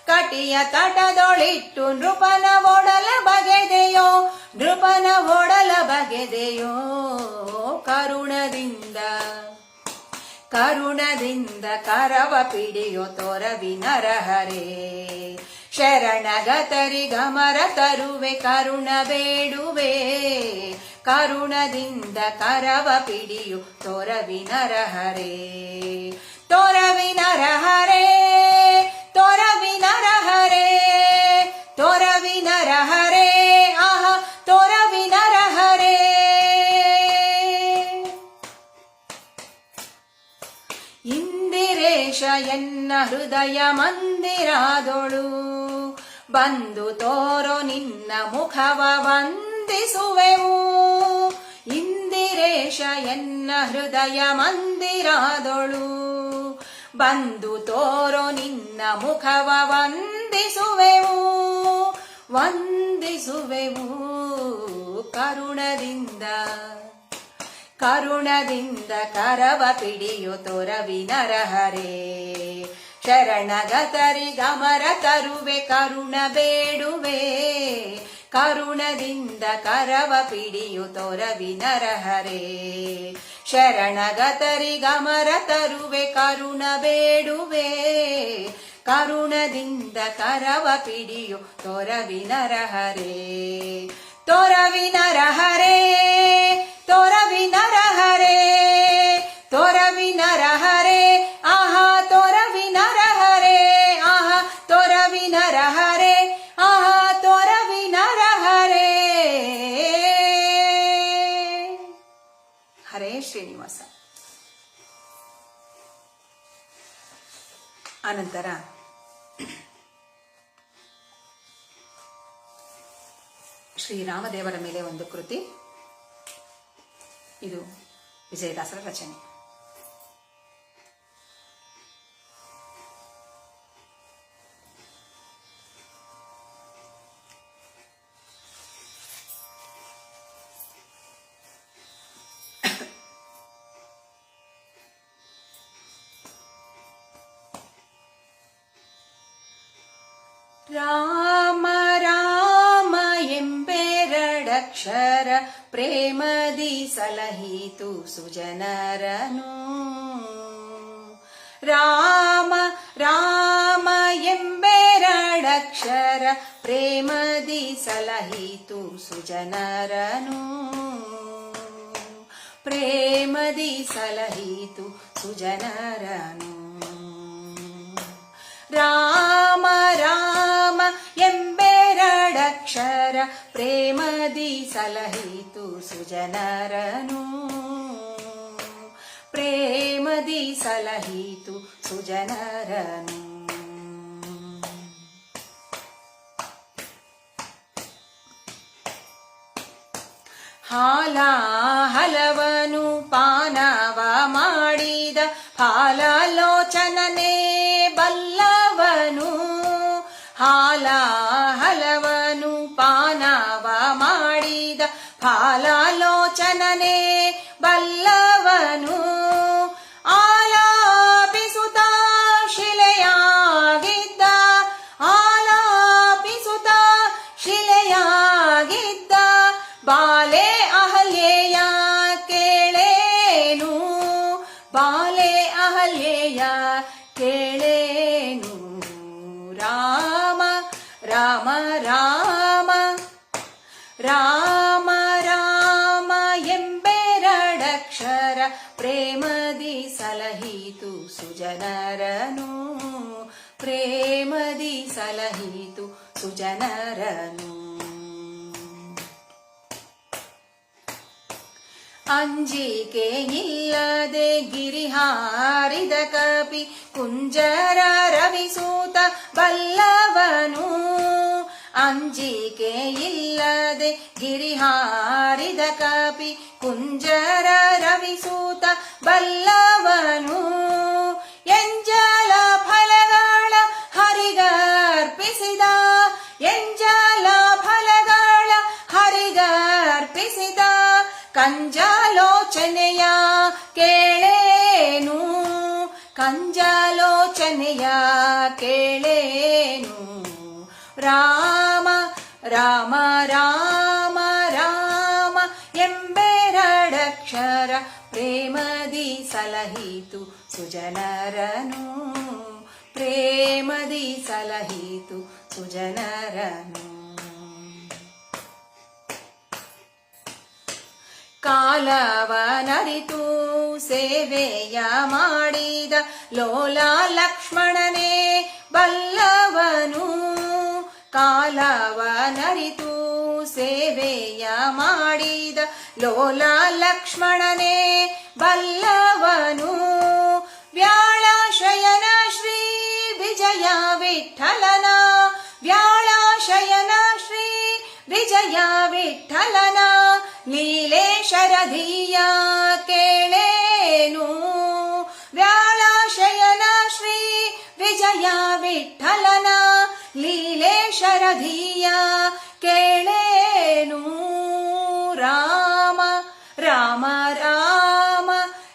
ಕಟಿಯ ತಟದೊಳಿಟ್ಟು ನೃಪನ ಒಡಲ ಬಗೆದೆಯೋ. ನೃಪನ ಒಡಲ ಬಗೆದೆಯೋ. ಕರುಣದಿಂದ, ಕರುಣದಿಂದ ಕರವ ಪಿಡಿಯೋ ತೊರವಿ ನರಹರೇ. ಶರಣಗತರಿಗಮರ ತರುವೆ ಕರುಣ ಬೇಡುವೆ. ಕರುಣದಿಂದ ಕರವ ಪಿಡಿಯೋ ತೊರವಿ ನರಹರೇ, ತೊರವಿ ನರಹರೇ, ತೊರವಿ ನರಹರೇ, ತೊರವಿ ನರಹರೇ, ಆಹ ತೊರವಿ ನರಹರೇ. ಇಂದಿರೇಶ ಎನ್ನ ಹೃದಯ ಮಂದಿರಾದೊಳು, ಬಂದು ತೋರೋ ನಿನ್ನ ಮುಖವ ವಂದಿಸುವೆವು. ಇಂದಿರೇಶ ಎನ್ನ ಹೃದಯ ಮಂದಿರಾದೊಳು, ಬಂದು ತೋರೋ ನಿನ್ನ ಮುಖವ ವಂದಿಸುವೆವು. ವಂದಿಸುವೆವು ಕರುಣದಿಂದ, ಕರುಣದಿಂದ ಕರವ ಪಿಡಿಯೋ ತೊರವಿ ನರಹರೇ. ಶರಣಗತರಿಗಮರ ತರುವೆ ಕರುಣ ಬೇಡುವೆ. ಕರುಣದಿಂದ ಕರವ ಪಿಡಿಯೋ ತೊರವಿ ನರಹರೇ. ಶರಣಗತರಿಗಮರ ತರುವೆ ಕರುಣ ಬೇಡುವೆ. ಕರುಣದಿಂದ ಕರವ ಪಿಡಿಯೋ ತೊರವಿ ನರಹರೇ, ತೊರವಿ ನರಹರೇ, ತೊರವಿ ನರಹರೇ, ತೊರವಿ ನರಹರೇ, ಆಹ ತೊರವಿ ನರಹರೇ, ಆಹ ತೊರವಿ ನರಹರೇ, ಆಹ ತೊರವಿ ನರಹರೇ. ಹರೇ ಶ್ರೀನಿವಾಸ. ಅನಂತರ ಶ್ರೀರಾಮದೇವರ ಮೇಲೆ ಒಂದು ಕೃತಿ. ಇದು ವಿಜಯದಾಸರ ರಚನೆ. ರಾಮ ರಾಮ ಎಂಬೆರಡಕ್ಷರ ಪ್ರೇಮದಿ ಸಲಹಿತು ಸುಜನರನು. ರಾಮ ರಾಮ ಎಂಬೆರಡಕ್ಷರ ಪ್ರೇಮದಿ ಸಲಹಿತು ಸುಜನರನು. ಪ್ರೇಮದಿ ಸಲಹಿತು ಸುಜನರನು. ರಾಮ ರಾಮ ಎಂಬೆರಡಕ್ಷರ ಪ್ರೇಮದಿ ಸಲಹಿತು ಸುಜನರನು. ಪ್ರೇಮದಿ ಸಲಹಿತು ಸುಜನರನು. ಹಲವನು ಪಾನವ ಮಾಡಿದ ಫಾಲಲೋಚನನೇ ಬಲ್ಲವನು. ಹಲವನು ಪಾನವ ಮಾಡಿದ ಫಾಲಲೋಚನನೇ ಬಲ್ಲವನು. ಆಲಾಪಿಸುತ್ತ ಶಿಲೆಯಾಗಿದ್ದ ಆಲಾಪಿಸುತ್ತ ಶಿಲೆಯಾಗಿದ್ದ ಬಾಲೆ ಅಹಲ್ಯೆಯ ಕೇಳೇನು. ಬಾಲೆ ಅಹಲ್ಯೆಯ ಕೇಳೇನು. ರಾಮ ರಾಮ ರಾಮ ರಾಮ ರಾಮ ಎಂಬೆರಡಕ್ಷರ ಪ್ರೇಮದಿ ಸಲಹಿತು ಸುಜನರನು. ಪ್ರೇಮದಿ ಸಲಹಿತು ಸುಜನರನು. ಅಂಜಿಕೆ ಇಲ್ಲದೆ ಗಿರಿಹಾರಿದ ಕಪಿ ಕುಂಜರ ರವಿಸೂತ ಬಲ್ಲವನು. ಅಂಜಿಕೆ ಇಲ್ಲದೆ ಗಿರಿಹಾರಿದ ಕಪಿ ಕುಂಜರ ರವಿಸೂತ ಬಲ್ಲವನು. ಎಂಜಲ ಫಲಗಳ ಹರಿಗರ್ಪಿಸಿದ ಎಂಜಲ ಫಲಗಳ ಹರಿಗರ್ಪಿಸಿದ ಕಂಜಾಲೋಚನೆಯ ಕೇಳೇನು. ಕಂಜಾಲೋಚನೆಯ ಕೇಳೇನು. ರಾಮ ರಾಮ ರಾಮ ರಾಮ ಎಂಬೆರಡಕ್ಷರ ಪ್ರೇಮದಿ ಸಲಹಿತು ಸುಜನರನು. ಪ್ರೇಮದಿ ಸಲಹಿತು ಸುಜನರನು. ಕಾಲವನರಿತು ಸೇವೆಯ ಮಾಡಿದ ಲೋಲ ಲಕ್ಷ್ಮಣನೇ ಬಲ್ಲವನು. ಕಾಲವನರಿತು ಸೇವೆಯ ಮಾಡಿದ ಲೋಲ ಲಕ್ಷ್ಮಣನೇ ಬಲ್ಲವನು. ವ್ಯಾಳಶಯನ ಶ್ರೀ ವಿಜಯ ವಿಠಲನ ವ್ಯಾಳಶಯನ ಶ್ರೀ ವಿಜಯ ವಿಠಲನ ಲೀಲೆ ಶರಧಿಯ ಕೇಳೇನು. ವ್ಯಾಳಶಯನ ಶ್ರೀ ವಿಜಯ ವಿಠಲನ ಲೀಲೆ ಶರಧಿಯ ಕೇಳೇನು. ರಾಮ ರಾಮ ರಾಮ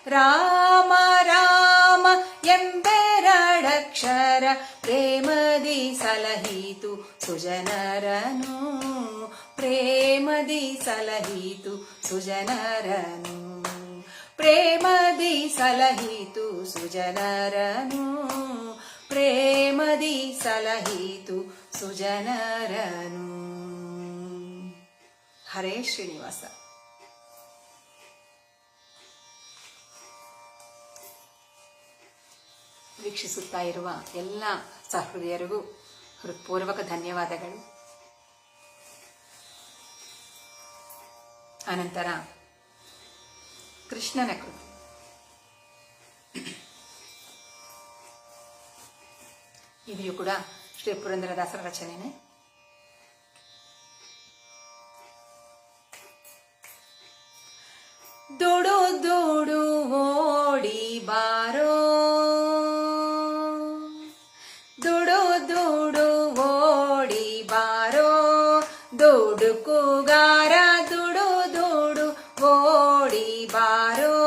ರಾಮ ರಾಮ ಎಂಬೆರಡಕ್ಷರ ಪ್ರೇಮದಿ ಸಲಹಿತು ಸುಜನರನು. ಪ್ರೇಮದಿ ಸಲಹಿತು ಸುಜನರನು. ಪ್ರೇಮದಿ ಸಲಹಿತು ಸುಜನರನು. ಪ್ರೇಮದಿ ಸಲಹಿತು ಸುಜನರನು. ಹರೇ ಶ್ರೀನಿವಾಸ. ವೀಕ್ಷಿಸುತ್ತಾ ಇರುವ ಎಲ್ಲ ಸಹೃದಯರಿಗೂ ಹೃತ್ಪೂರ್ವಕ ಧನ್ಯವಾದಗಳು. ಅನಂತರ ಕೃಷ್ಣನ ಕೃತಿ. ಇದೆಯೂ ಕೂಡ ಶ್ರೀ ಪುರಂದರದಾಸರ ರಚನೆನೇ. ದುಡು ದುಡು ಓಡಿ ಬಾರೋ ದುಡು ದುಡು ಓಡಿ ಬಾರೋ ದುಡುಕುಗಾರ ದುಡು ದುಡು ಓಡಿ ಬಾರೋ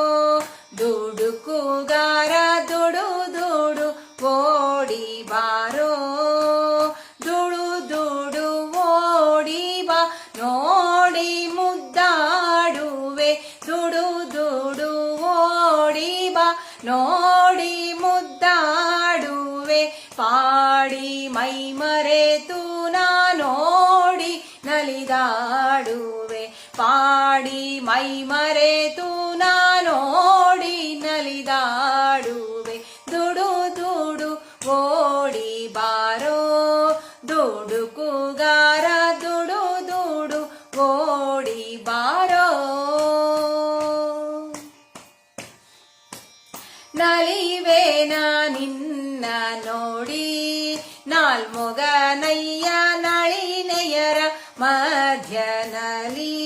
ದುಡುಕುಗಾರ ದುಡು ದುಡು ಓಡಿ ಬಾರೋ ದುಡು ಪಾಡಿ ಮೈ ಮರೆತು ನಾನೋಡಿ ನಲಿದಾಡುವೆ. ಪಾಡಿ ಮೈ ಮರೆತು ನಾನೋಡಿ ನಲಿದಾಡುವೆ. ದುಡು ದುಡು ಓಡಿ ಬಾರೋ ದುಡುಕುಗಾರ, ದುಡು ದುಡು ಓಡಿ ಬಾರೋ. ನಲಿವೇನ ನಿನ್ನ ನೋಡಿ ನಾಲ್ಮೊಗನಯ್ಯ ನಳಿನೆಯರ ಮಧ್ಯನಲ್ಲಿ.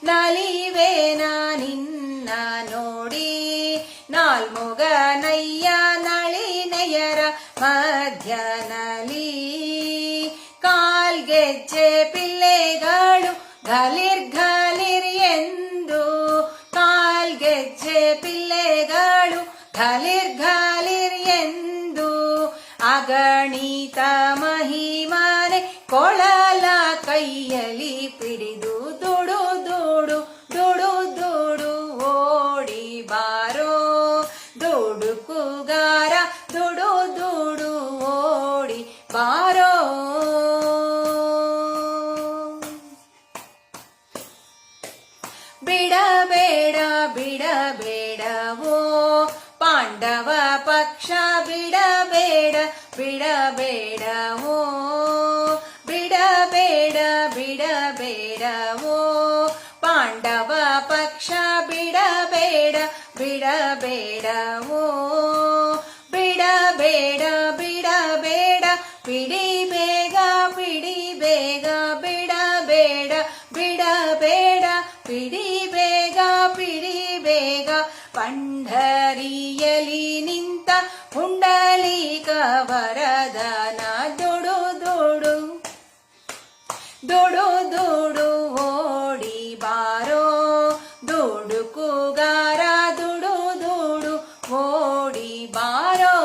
ನಲಿವೇನ ನಿನ್ನ ನೋಡಿ ನಾಲ್ಮೊಗನಯ್ಯ ನಳಿನೆಯರ ಮಧ್ಯನಲ್ಲಿ. ಕಾಲ್ಗೆಜ್ಜೆ ಪಿಲ್ಲೆಗಳು ಘಲಿರ್ ಘಲಿರ್ ಎಂದು, ಕಾಲ್ಗೆಜ್ಜೆ ಪಿಲ್ಲೆಗಳು ಘಲಿರ್ ಘಲಿರ್ ಎಂದು, ಅಗಣಿತ ಮಹಿಮನೆ ಕೊಳಲ ಕೈಯಲ್ಲಿ ಪಿಡಿದು ದುಡು ದುಡು ದುಡು ದುಡು ಓಡಿ ಬಾರೋ ದುಡುಕುಗಾರ, ದುಡು ದುಡು ಓಡಿ ಬಾರೋ. ಬಿಡಬೇಡ ಬಿಡಬೇಡವೋ ಪಾಂಡವ ಪಕ್ಷ, ಬಿಡಬೇಡ ಬಿಡಬೇಡವೋ. ಬಿಡಬೇಡ ಬಿಡಬೇಡವೋ ಪಾಂಡವ ಪಕ್ಷ, ಬಿಡಬೇಡ ಬಿಡಬೇಡವೋ. ಬಿಡಬೇಡ ಬಿಡಬೇಡ ಪಿಡಿ ಬೇಗ ಪಿಡಿ ಬೇಗ, ಬಿಡಬೇಡ ಬಿಡಬೇಡ ಪಿಡಿ ಬೇಗ ಪಿಡಿ ಬೇಗ. ಪಂಢರಿಯಲಿ ನಿಂತ ಪುಂಡಲೀಕ ವರದನ, ದುಡು ದುಡು ದುಡು ದುಡು ಓಡಿ ಬಾರೋ ದುಡುಕುಗಾರ, ದುಡು ದುಡು ಓಡಿ ಬಾರೋ.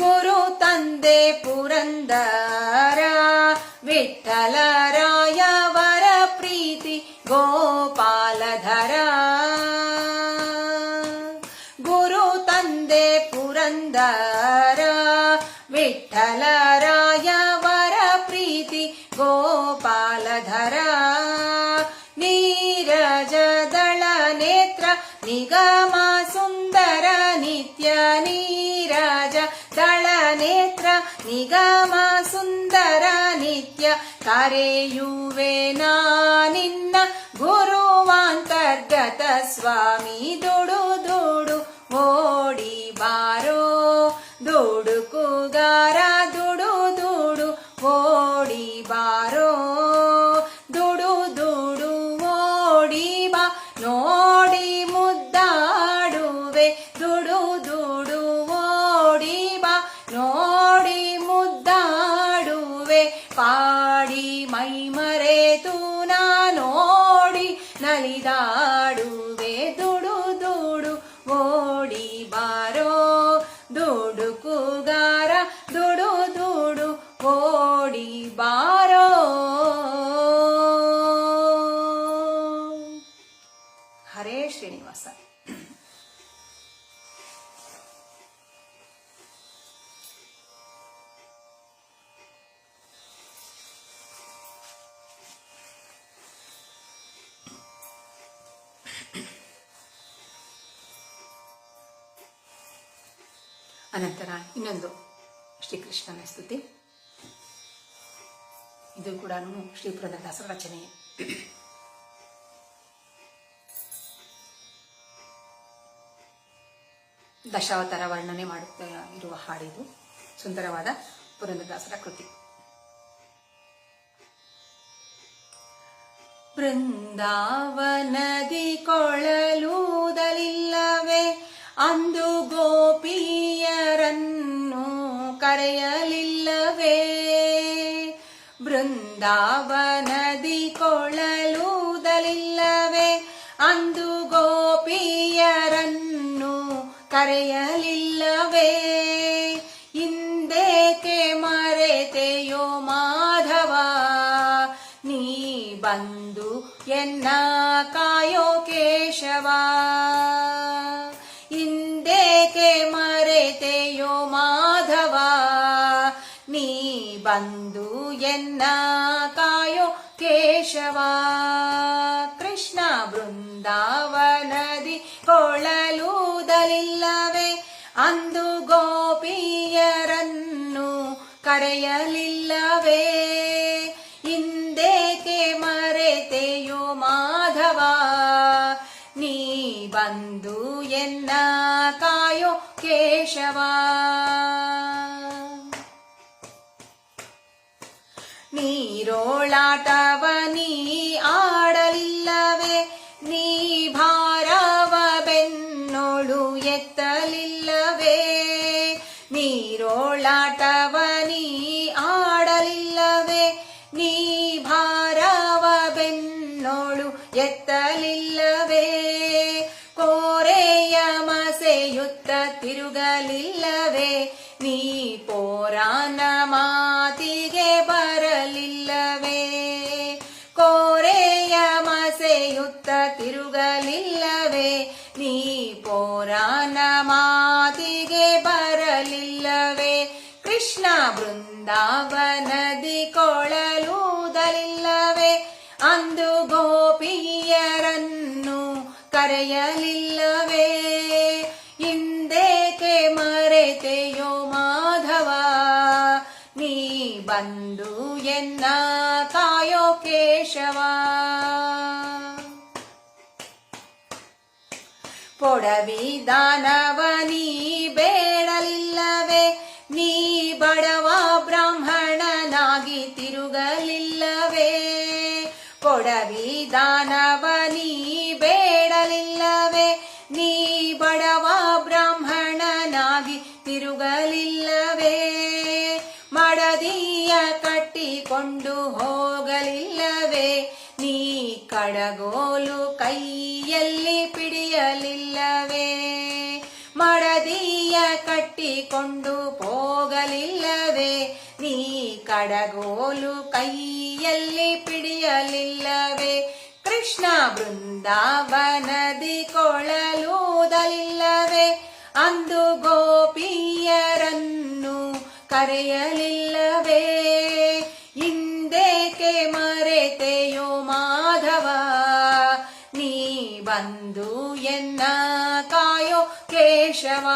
ಗುರು ತಂದೆ ಪುರಂದರ ವಿಠ್ಠಲರಾಯವರ ಪ್ರೀತಿ ಗೋಪಾಲಧರ. ಗುರು ತಂದೆ ಪುರಂದರ ವಿಠ್ಠಲರಾಯವರ ಪ್ರೀತಿ ಗೋಪಾಲಧರ. ನೀರಜದಳ ನೇತ್ರ ನಿಗಮ ಸುಂದರ ನಿತ್ಯ, ನೀರಜ ದಳ ನೇತ್ರ ನಿಗಮ ಸುಂದರ ನಿತ್ಯ. ಕರೆಯುವೆ ನಿನ್ನ ಗುರುವಾಂತರ್ಗತ ಸ್ವಾಮಿ, ದುಡು ದುಡು ಓಡಿ ಬಾರೋ ದುಡುಕುಗಾರ, ದುಡು ದುಡು ಓಡಿ ಬಾರೋ. ದುಡು ದುಡು ಓಡಿ ಬಾ ನೋಡಿ ಮುದ್ದಾಡುವೆ, ದುಡು ದುಡು ಓಡಿ ಬಾ ನೋಡಿ ಮುದ್ದಾಡುವೆ. ಪಾಡಿ ಮೈ ಮರೆತು ನಾನೋಡಿ ನಲಿದಾಡುವೆ, ದುಡು ದುಡು ಓಡಿ ಬಾರೋ ದುಡುಕುಗಾರ, ದುಡು ದುಡು ಓಡಿ ಬಾರೋ. ಹರೇ ಶ್ರೀನಿವಾಸ. ಅನಂತರ ಇನ್ನೊಂದು ಶ್ರೀಕೃಷ್ಣನ ಸ್ತುತಿ. ಇದು ಕೂಡ ಶ್ರೀ ಪುರಂದರದಾಸರ ರಚನೆ. ದಶಾವತಾರ ವರ್ಣನೆ ಮಾಡುತ್ತಾ ಇರುವ ಹಾಡಿದು. ಸುಂದರವಾದ ಪುರಂದರದಾಸರ ಕೃತಿ. ಬೃಂದಾವನದಿ ಕೊಳಲೂದಲಿಲ್ಲವೇ, ಅಂದು ಗೋಪಿಯರನ್ನು ಕರೆಯಲಿಲ್ಲವೇ. ಬೃಂದಾವನದಿ ಕೊಳಲೂದಲಿಲ್ಲವೇ, ಅಂದು ಗೋಪಿಯರನ್ನು ಕರೆಯಲಿಲ್ಲವೇ. ಇಂದೇಕೆ ಮರೆತೆಯೋ ಮಾಧವ, ನೀ ಬಂದು ಎನ್ನ ಕಾಯೋ ಕೇಶವ. ಮರೆತೆಯೋ ಮಾಧವ ನೀ ಬಂದು ಎನ್ನ ಕಾಯೋ ಕೇಶವ. ಕೃಷ್ಣ ಬೃಂದಾವನದಿ ಕೊಳಲೂದಲಿಲ್ಲವೇ ಅಂದು ಗೋಪಿಯರನ್ನು ಕರೆಯಲಿಲ್ಲವೇ ಇಂದೇಕೆ ಮರೆತೆಯೋ ಮಾಧವ ನೀ ಬಂದು ಎನ್ನ ಕಾಯೋ ಕೇಶವ. ನೀರೋಳಾಟವ ನೀ ಆಡಲಿಲ್ಲವೇ ನೀ ಭಾರವ ಬೆನ್ನೋಳು ಎತ್ತಲಿಲ್ಲವೇ ನೀರೋಳಾಟವ ನೀ ಆಡಲಿಲ್ಲವೇ ನೀ ಭಾರವ ಬೆನ್ನೋಳು ಎತ್ತಲಿಲ್ಲವೇ ಕೋರೆಯ ಮಸೆಯುತ್ತ ತಿರುಗಲಿಲ್ಲವೇ ನೀ ಪೋರಾನ ಮಾತಿಗೆ ಬರಲಿಲ್ಲವೇ ಕೋರೆಯ ಮಸೆಯುತ್ತ ತಿರುಗಲಿಲ್ಲವೇ ನೀ ಪೋರಾನ ಮಾತಿಗೆ ಬರಲಿಲ್ಲವೇ ಕೃಷ್ಣ ಬೃಂದಾವನದಿ ಕೊಳಲೂದಲಿಲ್ಲವೇ ಅಂದು ಗೋಪಿಯರನ್ನು ಕರೆಯಲಿಲ್ಲವೇ ಇಂದೇಕೆ ಮರೆತೆಯೋ ಮಾಧವ ನೀ ಬಂದು ಎನ್ನ ಕಾಯೋ ಕೇಶವ. ಪೊಡವಿ ದಾನವ ನೀ ಬೇಡಲಿಲ್ಲವೇ ನೀ ಬಡವ ಬ್ರಾಹ್ಮಣನಾಗಿ ತಿರುಗಲಿಲ್ಲವೇ ಪೊಡವಿ ದಾನವ ನೀ ಬೇಡಲಿಲ್ಲವೇ ನೀ ಬಡವ ಬ್ರಾಹ್ಮಣನಾಗಿ ತಿರುಗಲಿಲ್ಲವೇ ಮಡದಿಯ ಕಟ್ಟಿಕೊಂಡು ಹೋಗಲಿಲ್ಲವೇ ನೀ ಕಡಗೋಲು ಕೈಯಲ್ಲಿ ಪಿಡಿಯಲಿಲ್ಲವೇ ಮಡದಿಯ ಕಟ್ಟಿಕೊಂಡು ಹೋಗಲಿಲ್ಲವೇ ನೀ ಕಡಗೋಲು ಕೈಯಲ್ಲಿ ಪಿಡಿಯಲಿಲ್ಲವೇ ಕೃಷ್ಣ ಬೃಂದಾವನದಿ ಕೊಳಲೂದಲಿಲ್ಲವೇ ಅಂದು ಗೋಪಿಯರನ್ನು ಕರೆಯಲಿಲ್ಲವೇ ಇಂದೇಕೆ ಮರೆತೆಯೋ ಮಾಧವ ನೀ ಬಂದು ಎನ್ನ ಕಾಯೋ ಕೇಶವ.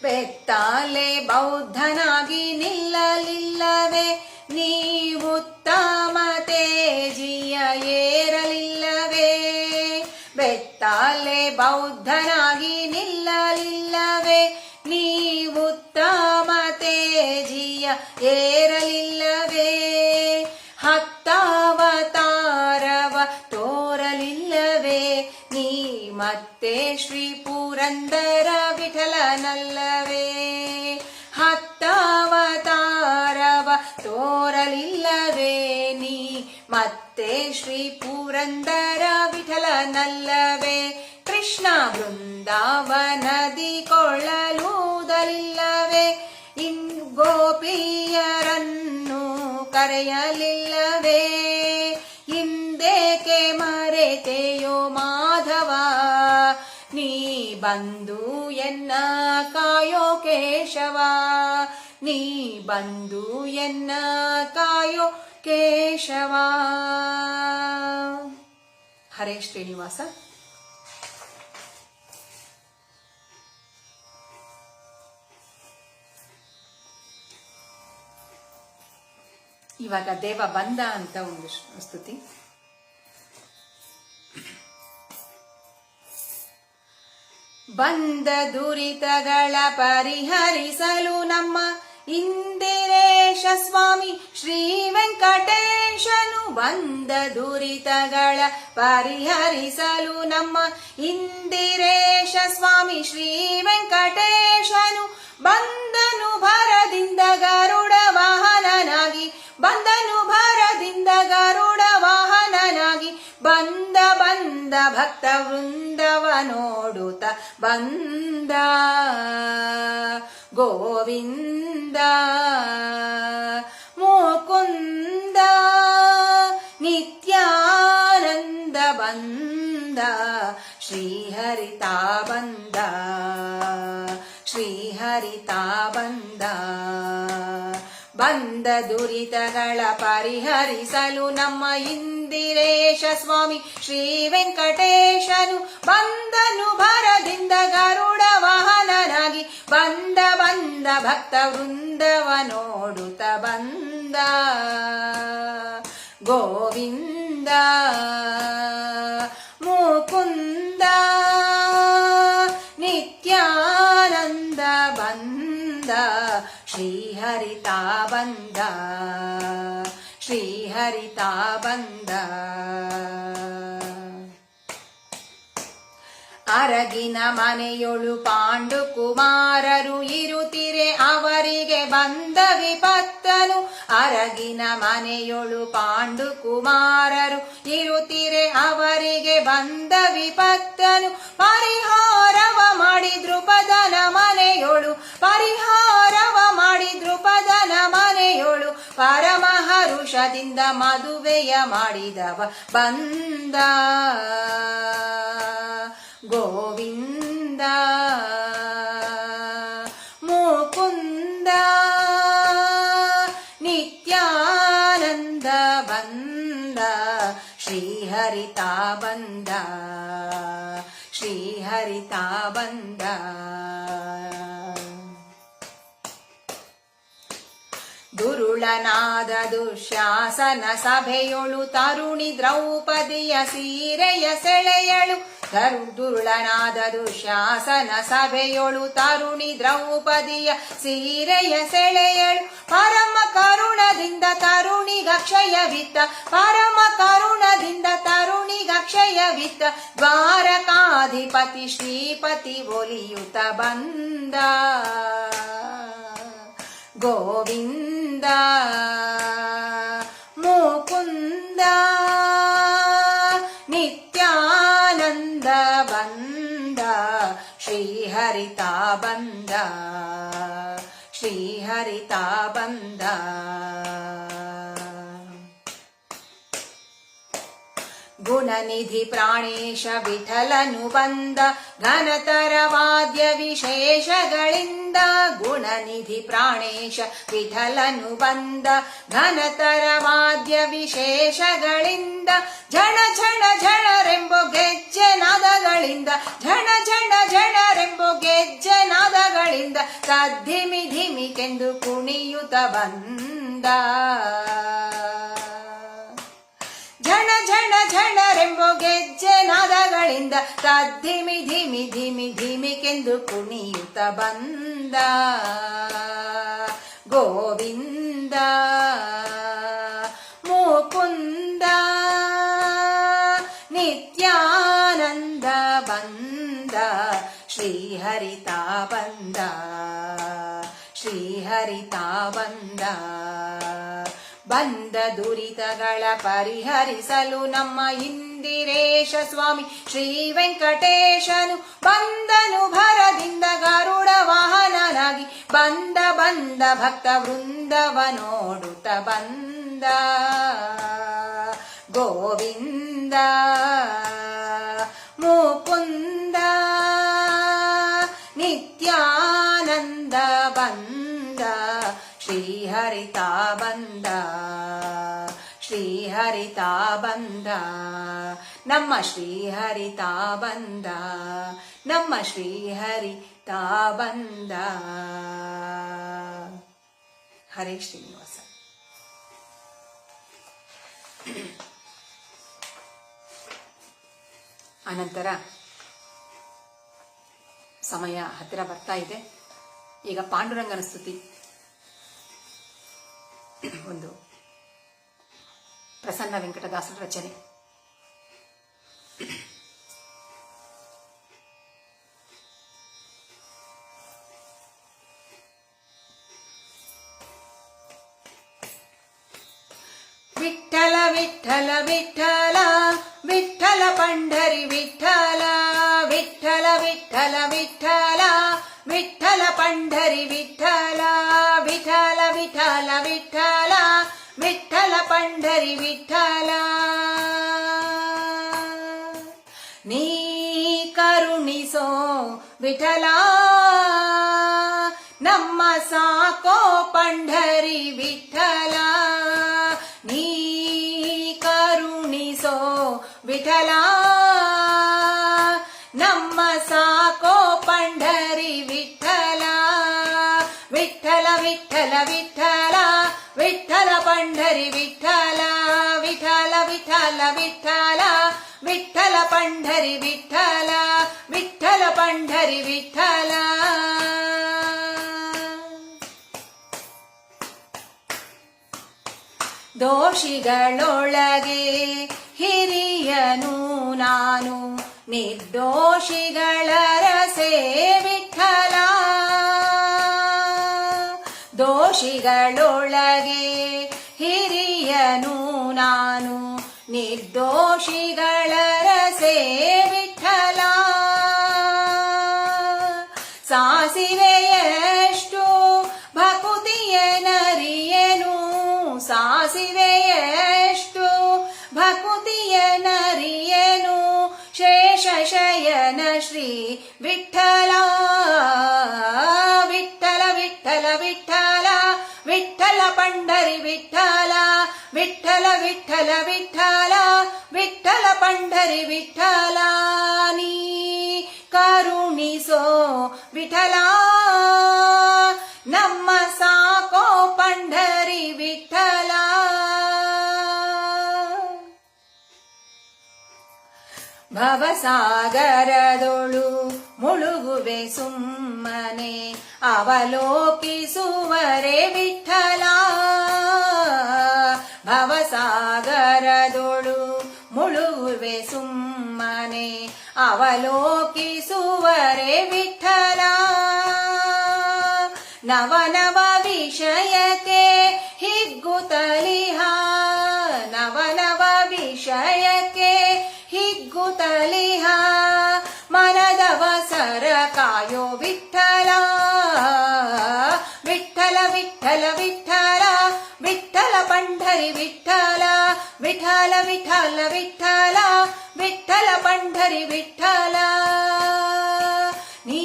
ಬೆತ್ತಾಲೆ ಬೌದ್ಧನಾಗಿ ನಿಲ್ಲಲಿಲ್ಲವೇ ನೀ ಉತ್ತಮ ತೇಜಿಯ ಏರಲಿಲ್ಲವೇ ಬೆತ್ತಾಲೆ ಬೌದ್ಧನಾಗಿ ನಿಲ್ಲಲಿಲ್ಲವೇ ನೀ ಉತ್ತಮ ತೇಜಿಯ ಏರಲಿಲ್ಲವೇ ಹತ್ತಾವತಾರವ ತೋರಲಿಲ್ಲವೇ ನೀ ಮತ್ತೆ ಶ್ರೀ ಪುರಂದರ ವಿಠಲನಲ್ಲವೇ ಹತ್ತಾವತಾರವ ತೋರಲಿಲ್ಲವೇ ನೀ ಮತ್ತೆ ಶ್ರೀ ಪುರಂದರ ವಿಠಲನಲ್ಲವೇ ಕೃಷ್ಣ ಬೃಂದಾವನದಿ ಕೊಳ್ಳಲೂದಲಿಲ್ಲವೇ ಗೋಪಿಯರನ್ನು ಕರೆಯಲಿಲ್ಲವೇ ಇಂದೇಕೆ ಮರೆತೆಯೋ ಮಾಧವ ನೀ ಬಂದು ಎನ್ನ ಕಾಯೋ ಕೇಶವ ನೀ ಬಂದು ಎನ್ನ ಕಾಯೋ ಕೇಶವ. ಹರೇ ಶ್ರೀನಿವಾಸ. ಇವಾಗ ದೇವ ಬಂದ ಅಂತ ಒಂದು ಸ್ತುತಿ. ಬಂದ ದುರಿತಗಳ ಪರಿಹರಿಸಲು ನಮ್ಮ ಇಂದಿರೇಶ ಸ್ವಾಮಿ ಶ್ರೀ ವೆಂಕಟೇಶನು ಬಂದ ದುರಿತಗಳ ಪರಿಹರಿಸಲು ನಮ್ಮ ಇಂದಿರೇಶ ಸ್ವಾಮಿ ಶ್ರೀ ವೆಂಕಟೇಶನು ಬಂದನು ಭರದಿಂದ ಗರುಡ ವಾಹನನಾಗಿ ಬಂದನು ಭರದಿಂದ ಗರುಡ ವಾಹನನಾಗಿ ಬಂದ ಬಂದ ಭಕ್ತ ವೃಂದವ ನೋಡುತ್ತ ಬಂದ ಗೋವಿಂದ ಮುಕುಂದ ನಿತ್ಯಾನಂದ ಬಂದ ಶ್ರೀಹರಿತಾ ಬಂದ ಶ್ರೀಹರಿತಾ ಬಂದ ಬಂದ ದುರಿತಗಳ ಪರಿಹರಿಸಲು ನಮ್ಮ ಇಂದಿರೇಶ ಸ್ವಾಮಿ ಶ್ರೀ ವೆಂಕಟೇಶನು ಬಂದನು ಭರದಿಂದ ಗರುಡ ವಾಹನನಾಗಿ ಬಂದ ಬಂದ ಭಕ್ತ ವೃಂದವ ನೋಡುತ್ತ ಬಂದ ಗೋವಿಂದ ಮುಕುಂದ ನಿತ್ಯಾನಂದ ಬಂದ ಶ್ರೀಹರಿತಾ ಬಂದ ಶ್ರೀಹರಿತಾ ಬಂದ ಅರಗಿನ ಮನೆಯೊಳು ಪಾಂಡು ಕುಮಾರರು ಇರುತ್ತಿರೆ ಅವರಿಗೆ ಬಂದ ವಿಪತ್ತನು ಅರಗಿನ ಮನೆಯೊಳು ಪಾಂಡು ಕುಮಾರರು ಇರುತ್ತಿರೆ ಅವರಿಗೆ ಬಂದ ವಿಪತ್ತನು ಪರಿಹಾರವ ಮಾಡಿ ದೃಪದನ ಮನೆಯೊಳು ಪರಿಹಾರವ ಮಾಡಿ ದೃಪದನ ಮನೆಯೊಳು ಪರಮ ಹರುಷದಿಂದ ಮದುವೆಯ ಮಾಡಿದವ ಬಂದ ಗೋವಿಂದ ಮುಕುಂದ ನಿತ್ಯಾನಂದ ಬಂದ ಶ್ರೀಹರಿತಾ ಬಂದ ಶ್ರೀಹರಿತಾ ಬಂದ ದುರುಳನಾದ ದುಶ್ಯಾಸನ ಸಭೆಯೊಳು ತರುಣಿ ದ್ರೌಪದಿಯ ಸೀರೆಯ ಸೆಳೆಯಳು ದುರುಳನಾದ ದುಶ್ಯಾಸನ ಸಭೆಯೊಳು ತರುಣಿ ದ್ರೌಪದಿಯ ಸೀರೆಯ ಸೆಳೆಯಳು ಪರಮ ಕರುಣದಿಂದ ತರುಣಿಗಕ್ಷಯವಿತ್ತ ಪರಮ ಕರುಣದಿಂದ ತರುಣಿಗಕ್ಷಯವಿತ್ತ ದ್ವಾರಕಾಧಿಪತಿ ಶ್ರೀಪತಿ ಒಲಿಯುತ ಬಂದ ಗೋವಿಂದ ಮುಕುಂದ ನಿತ್ಯಾನಂದ ಬಂದ ಶ್ರೀಹರಿತಾ ಬಂದ ಶ್ರೀಹರಿತಾ ಬಂದ ಗುಣನಿಧಿ ಪ್ರಾಣೇಶ ವಿಠಲನು ಬಂದ ಘನತರ ವಾದ್ಯ ವಿಶೇಷಗಳಿಂದ ಗುಣನಿಧಿ ಪ್ರಾಣೇಶ ವಿಠಲನು ಬಂದ ಘನತರ ವಾದ್ಯ ವಿಶೇಷಗಳಿಂದ ಝಣ ಝಣ ಝಣರೆಂಬೋ ಗೆಜ್ಜೆ ನಾದಗಳಿಂದ ಝಣ ಝಣ ಝಣರೆಂಬೋ ಗೆಜ್ಜೆ ನಾದಗಳಿಂದ ತದ್ಧಿಮಿ ಧಿಮಿಕೆಂದು ಕುಣಿಯುತ್ತ ಬಂದ ಝಣ ಝಣ ಝಣರೆಂಬೋ ಗೆಜ್ಜೆ ನಾದಗಳಿಂದ ತದ್ಧಿಮಿ ಧಿಮಿ ಧಿಮಿ ಧಿಮಿಕೆಂದು ಕುಣಿಯುತ್ತ ಬಂದ ಗೋವಿಂದ ಮುಕುಂದ ನಿತ್ಯಾನಂದ ಬಂದ ಶ್ರೀಹರಿತಾ ಬಂದ ಶ್ರೀಹರಿತಾ ಬಂದ ಬಂದ ದುರಿತಗಳ ಪರಿಹರಿಸಲು ನಮ್ಮ ಇಂದಿರೇಶ ಸ್ವಾಮಿ ಶ್ರೀ ವೆಂಕಟೇಶನು ಬಂದನು ಭರದಿಂದ ಗರುಡ ವಾಹನನಾಗಿ ಬಂದ ಬಂದ ಭಕ್ತ ವೃಂದವ ನೋಡುತ್ತ ಬಂದ ಗೋವಿಂದ ಮುಕುಂದ ನಿತ್ಯಾನಂದ ಬಂದ ಶ್ರೀಹರಿತಾ ಬಂದ ಶ್ರೀಹರಿತಾ ಬಂದ ನಮ್ಮ ಶ್ರೀಹರಿತಾ ಬಂದ ನಮ್ಮ ಶ್ರೀಹರಿತಾ ಬಂದ. ಹರೇ ಶ್ರೀನಿವಾಸ. ಅನಂತರ ಸಮಯ ಹತ್ತಿರ ಬರ್ತಾ ಇದೆ. ಈಗ ಪಾಂಡುರಂಗನ ಸ್ತುತಿ ಒಂದು ಪ್ರಸನ್ನ ವೆಂಕಟದಾಸರ ರಚನೆ. ವಿಠಲ ವಿಠಲ ವಿಠಲ ವಿಠಲ ಪಂಢರಿ ವಿಠಲ ವಿಠಲ ವಿಠಲ ವಿಠಲ ವಿಠಲ ಪಂಢರಿ ವಿಠಲ ವಿಠಲ ವಿಠಲ ವಿಠಲ ವಿಠಲ ಪಂಢರಿ ವಿಠಲ. ನೀ ಕರುಣಿಸೋ ವಿಠಲ ನಮ್ಮ ಸಾಕೋ ಪಂಢರಿ ವಿಠಲ ನೀ ಕರುಣಿಸೋ ವಿಠಲ ನಮ್ಮ ಸಾಕೋ ಪಂಢರಿ ವಿಠಲ ವಿಠಲ ವಿಠಲ ವಿಠಲ ವಿಠಲ ಪಂಢರಿ ವಿಠಲ ವಿಠಲ ವಿಠಲ ವಿಠಲ ವಿಠಲ ಪಂಢರಿ ವಿಠಲ ವಿಠಲ ಪಂಢರಿ ವಿಠಲ ದೋಷಿಗಳೊಳಗೆ ಹಿರಿಯನು ನಾನು ನಿರ್ದೋಷಿಗಳ ರಸೆ ವಿಠಲ ದೋಷಿಗಳೊಳಗೆ ಹಿರಿಯನು ನಾನು ನಿರ್ದೋಷಿಗಳ ರಸೆ ವಿಠಲ ಸಾಸಿವೆಯಷ್ಟು ಭಕುತಿಯ ನರಿಯನು ಸಾಸಿವೆಯಷ್ಟು ಭಕುತಿಯ ನರಿಯನು ಶೇಷ ಶಯನ ಶ್ರೀ ವಿಠಲ ವಿಠಲ ವಿಠಲ ವಿಠಲ ವಿಠಲ ಪಂಢರಿ ವಿಠಲ ವಿಠಲ ವಿಠಲ ವಿಠಲ ವಿಠಲ ಪಂಢರಿ ವಿಠಲ ನೀ ಕರುಣಿಸೋ ವಿಠಲ ನಮ್ಮ ಸಾಕೋ ಪಂಢರಿ ವಿಠಲ ಭವಸಾಗರದೊಳು ಮುಳುಗುವೆ ಸುಮ್ಮನೆ ಅವಲೋಕಿಸುವರೆ ವಿಠಲ ಭವಸಾಗರದೊಳು ಮುಳುಗುವೆ ಸುಮ್ಮನೆ ಅವಲೋಕಿಸುವರೆ ವಿಠಲ ನವನವ ವಿಷಯಕ್ಕೆ ಹಿಗ್ಗುತ್ತಲಿಹ ನವನವ ವಿಷಯಕ್ಕೆ ಹಿಗ್ಗುತ್ತಲಿಹ ಮನದವಸರ ಕಾಯೋ ವಿಠಲ ವಿಠಲ ವಿಠಲ ವಿಠಲ ವಿಠಲ ಪಂಢರಿ ವಿಠಲ ವಿಠಲ ವಿಠಲ ವಿಠಲ ವಿಠಲ ಪಂಢರಿ ವಿಠಲ ನೀ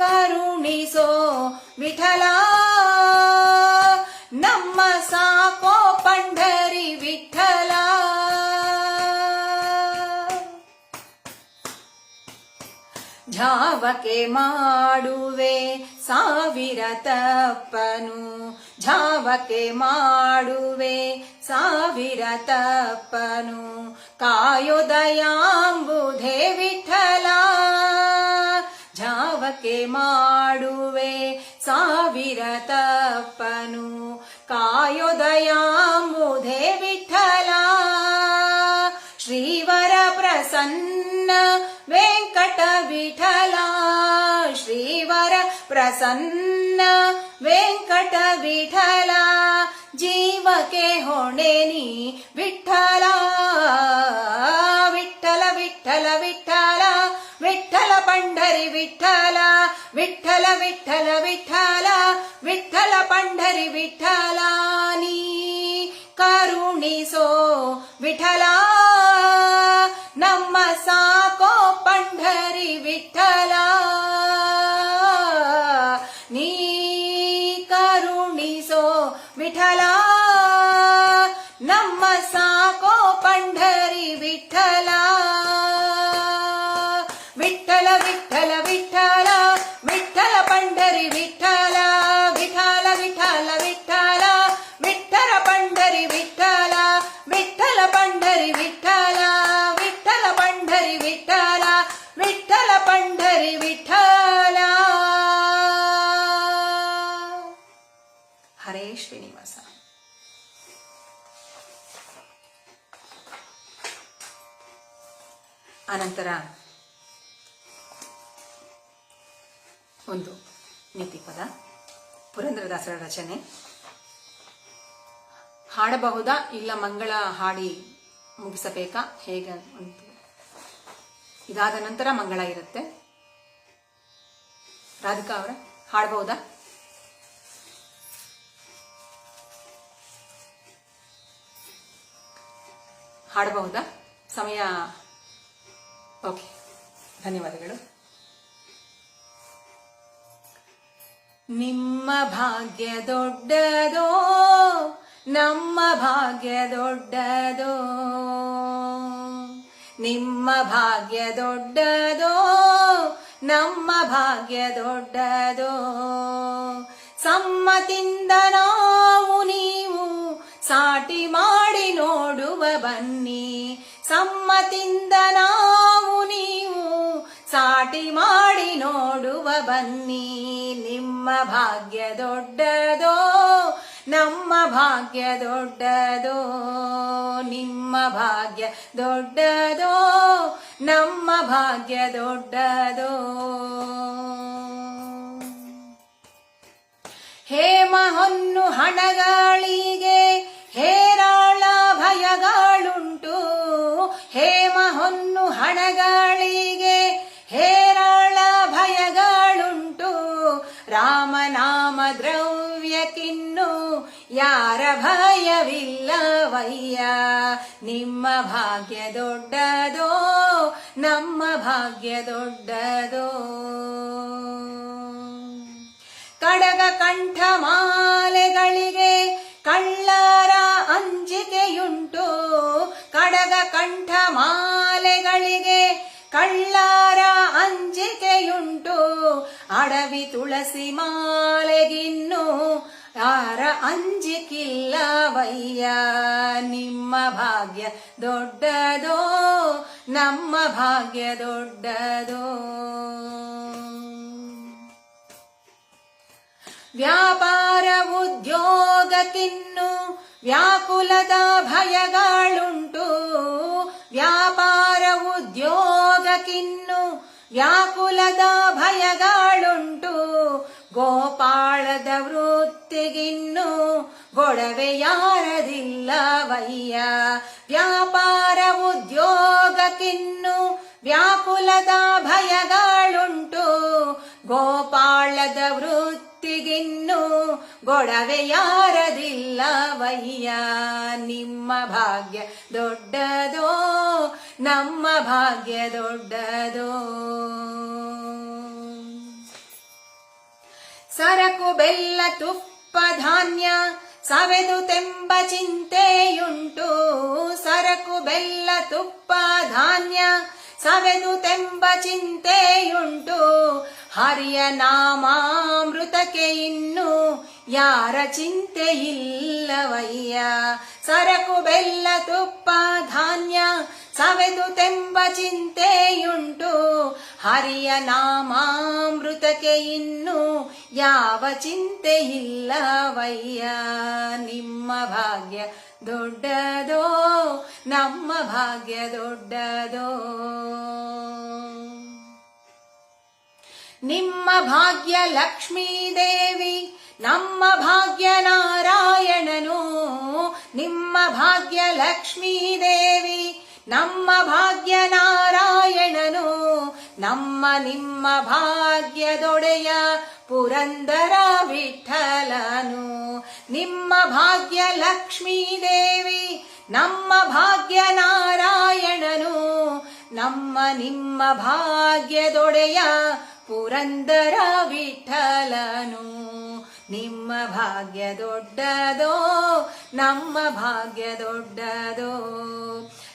ಕರುಣಿಸೋ ವಿಠಲ ನಮ್ಮ ಸಾಕೋ ಪಂಢರಿ ವಿಠಲ ಝಾವಕೆ ಮಾಡುವೆ ಸಾವಿರ ತಪ್ಪನು ಝಾವಕೆ ಮಾಡುವೆ ಸಾವಿರ ತಪ್ಪನು ಕಾಯೋ ದಯಾಂಬುಧೆ ವಿಠಲ ಝಾವಕೆ ಮಾಡುವೆ ಸಾವಿರ ತಪ್ಪನು ಕಾಯೋ ದಯಾಂಬುಧೆ ವಿಠಲ ಶ್ರೀವರ ಪ್ರಸನ್ನ ವೆಂಕಟ ವಿಠಲ ಶ್ರೀವರ ಪ್ರಸನ್ನ ವೆಂಕಟ ವಿಠಲ ಜೀವಕ್ಕೆ ಹೊಣೆ ನೀ ವಿಠಲ ವಿಠಲ ವಿಠಲ ವಿಠಲ ವಿಠಲ ಪಂಢರಿ ವಿಠಲ ವಿಠಲ ವಿಠಲ ವಿಠಲ ವಿಠಲ ಪಂಢರಿ ವಿಠಲ ನೀ ಕರುಣಿಸೋ ವಿಠಲ ನಮ್ಮ ಸಾಕೋ ಪಂಢರಿ ವಿಠಲ ನೀ ಕರುಣಿಸೋ ವಿಠಲ ನಮ್ಮ ಸಾಕೋ ಪಂಢರಿ ವಿಠಲ ವಿಠಲ ವಿಠಲ ವಿಠಲ ವಿಠಲ ಪಂಢರಿ ವಿಠಲ ವಿಠಲ ವಿಠಲ ವಿಠಲ ವಿಠಲ ಪಂಢರಿ ವಿಠಲ ವಿಠಲ ಪಂಢರಿ ವಿಠಲ ವಿಠಲ ಪಂಢರಿ ವಿಠಲ ವಿಠಲ ಪಂಢರಿ ವಿಠಲ ಹರೇ ಶ್ರೀನಿವಾಸ. ಅನಂತರ ಒಂದು ನೀತಿಪದ ಪುರಂದರದಾಸರ ರಚನೆ. ಹಾಡಬಹುದಾ ಇಲ್ಲ ಮಂಗಳ ಹಾಡಿ ಮುಗಿಸಬೇಕಾ ಹೇಗೆ ಅಂತ ಇದಾದ ನಂತರ ಮಂಗಳ ಇರುತ್ತೆ. ರಾಧಿಕಾ ಅವರ ಹಾಡಬಹುದಾ? ಹಾಡಬಹುದಾ? ಸಮಯ ಓಕೆ. ಧನ್ಯವಾದಗಳು. ನಿಮ್ಮ ಭಾಗ್ಯ ದೊಡ್ಡದೋ, ನಮ್ಮ ಭಾಗ್ಯ ದೊಡ್ಡದೋ. ನಿಮ್ಮ ಭಾಗ್ಯ ದೊಡ್ಡದೋ, ನಮ್ಮ ಭಾಗ್ಯ ದೊಡ್ಡದೋ. ಸಮ್ಮತಿಂದ ನಾವು ನೀವು ಸಾಟಿ ಮಾಡಿ ನೋಡುವ ಬನ್ನಿ. ಸಮ್ಮತಿಂದ ನಾವು ನೀವು ಸಾಟಿ ಮಾಡಿ ನೋಡುವ ಬನ್ನಿ. ನಿಮ್ಮ ಭಾಗ್ಯ ದೊಡ್ಡದೋ, ನಮ್ಮ ಭಾಗ್ಯ ದೊಡ್ಡದೋ. ನಿಮ್ಮ ಭಾಗ್ಯ ದೊಡ್ಡದೋ, ನಮ್ಮ ಭಾಗ್ಯ ದೊಡ್ಡದೋ. ಹೇಮ ಹೊನ್ನು ಹಣಗಳಿಗೆ ಹೇರಾಳ ಭಯಗಳುಂಟು. ಹೇಮ ಹೊನ್ನು ಹಣಗಳಿಗೆ ಹೇರಾಳ ಭಯಗಳುಂಟು. ರಾಮನಾಮ ದ್ರವ್ಯಕ್ಕಿನ್ನು ಯಾರ ಭಯವಿಲ್ಲವಯ್ಯ. ನಿಮ್ಮ ಭಾಗ್ಯ ದೊಡ್ಡದೋ, ನಮ್ಮ ಭಾಗ್ಯ ದೊಡ್ಡದೋ. ಕಡಗ ಕಂಠ ಮಾಲೆಗಳಿಗೆ ಕಳ್ಳರ ಅಂಜಿಕೆಯುಂಟು. ಕಡಗ ಕಂಠ ಮಾಲೆಗಳಿಗೆ ಕಳ್ಳರ ಅಂಜಿಕೆಯುಂಟು. ಅಡವಿ ತುಳಸಿ ಮಾಲೆಗಿನ್ನು ಯಾರ ಅಂಜಿಕಿಲ್ಲವಯ್ಯ. ನಿಮ್ಮ ಭಾಗ್ಯ ದೊಡ್ಡದೋ, ನಮ್ಮ ಭಾಗ್ಯ ದೊಡ್ಡದೋ. ವ್ಯಾಪಾರ ಉದ್ಯೋಗಕ್ಕಿನ್ನು ವ್ಯಾಕುಲದ ಭಯಗಳುಂಟು. ವ್ಯಾಪಾರ ಉದ್ಯೋಗಕ್ಕಿನ್ನು ವ್ಯಾಕುಲದ ಭಯಗಳುಂಟು. ಗೋಪಾಳದ ವೃತ್ತಿಗಿನ್ನು ಗೊಡವೆ ಯಾರದಿಲ್ಲವಯ್ಯ. ವ್ಯಾಪಾರ ಉದ್ಯೋಗಕ್ಕಿನ್ನು ವ್ಯಾಕುಲದ ಭಯಗಳುಂಟು. ಗೋಪಾಳದ ವೃತ್ತಿಗಿನ್ನು ಗೊಡವೆ ಯಾರದಿಲ್ಲವಯ್ಯ. ನಿಮ್ಮ ಭಾಗ್ಯ ದೊಡ್ಡದೋ, ನಮ್ಮ ಭಾಗ್ಯ ದೊಡ್ಡದೋ. ಸರಕು ಬೆಲ್ಲ ತುಪ್ಪ ಧಾನ್ಯ ಸವೆದು ತೆಂಬ ಚಿಂತೆಯುಂಟು. ಸರಕು ಬೆಲ್ಲ ತುಪ್ಪ ಧಾನ್ಯ ಸವೆದು ತೆಂಬ ಚಿಂತೆಯುಂಟು. ಹರಿಯ ನಾಮಾಮೃತಕ್ಕೆ ಇನ್ನು ಯಾರ ಚಿಂತೆ ಇಲ್ಲವಯ್ಯ. ಸರಕು ಬೆಲ್ಲ ತುಪ್ಪ ಧಾನ್ಯ ಸವೆದು ತೆಂಬ ಚಿಂತೆಯುಂಟು. ಹರಿಯ ನಾಮಾಮೃತಕ್ಕೆ ಇನ್ನು ಯಾವ ಚಿಂತೆ ಇಲ್ಲವಯ್ಯ. ನಿಮ್ಮ ಭಾಗ್ಯ ದೊಡ್ಡದೋ, ನಮ್ಮ ಭಾಗ್ಯ ದೊಡ್ಡದೋ. ನಿಮ್ಮ ಭಾಗ್ಯ ಲಕ್ಷ್ಮೀ ದೇವಿ, ನಮ್ಮ ಭಾಗ್ಯ ನಾರಾಯಣನು. ನಿಮ್ಮ ಭಾಗ್ಯ ಲಕ್ಷ್ಮೀ ದೇವಿ, ನಮ್ಮ ಭಾಗ್ಯ ನಾರಾಯಣನು. ನಮ್ಮ ನಿಮ್ಮ ಭಾಗ್ಯದೊಡೆಯ ಪುರಂದರ ವಿಠಲನು. ನಿಮ್ಮ ಭಾಗ್ಯ ಲಕ್ಷ್ಮೀ ದೇವಿ, ನಮ್ಮ ಭಾಗ್ಯ ನಾರಾಯಣನು. ನಮ್ಮ ನಿಮ್ಮ ಭಾಗ್ಯದೊಡೆಯ ಪುರಂದರ ವಿಠಲನು. ನಿಮ್ಮ ಭಾಗ್ಯ ದೊಡ್ಡದೋ, ನಮ್ಮ ಭಾಗ್ಯ ದೊಡ್ಡದೋ.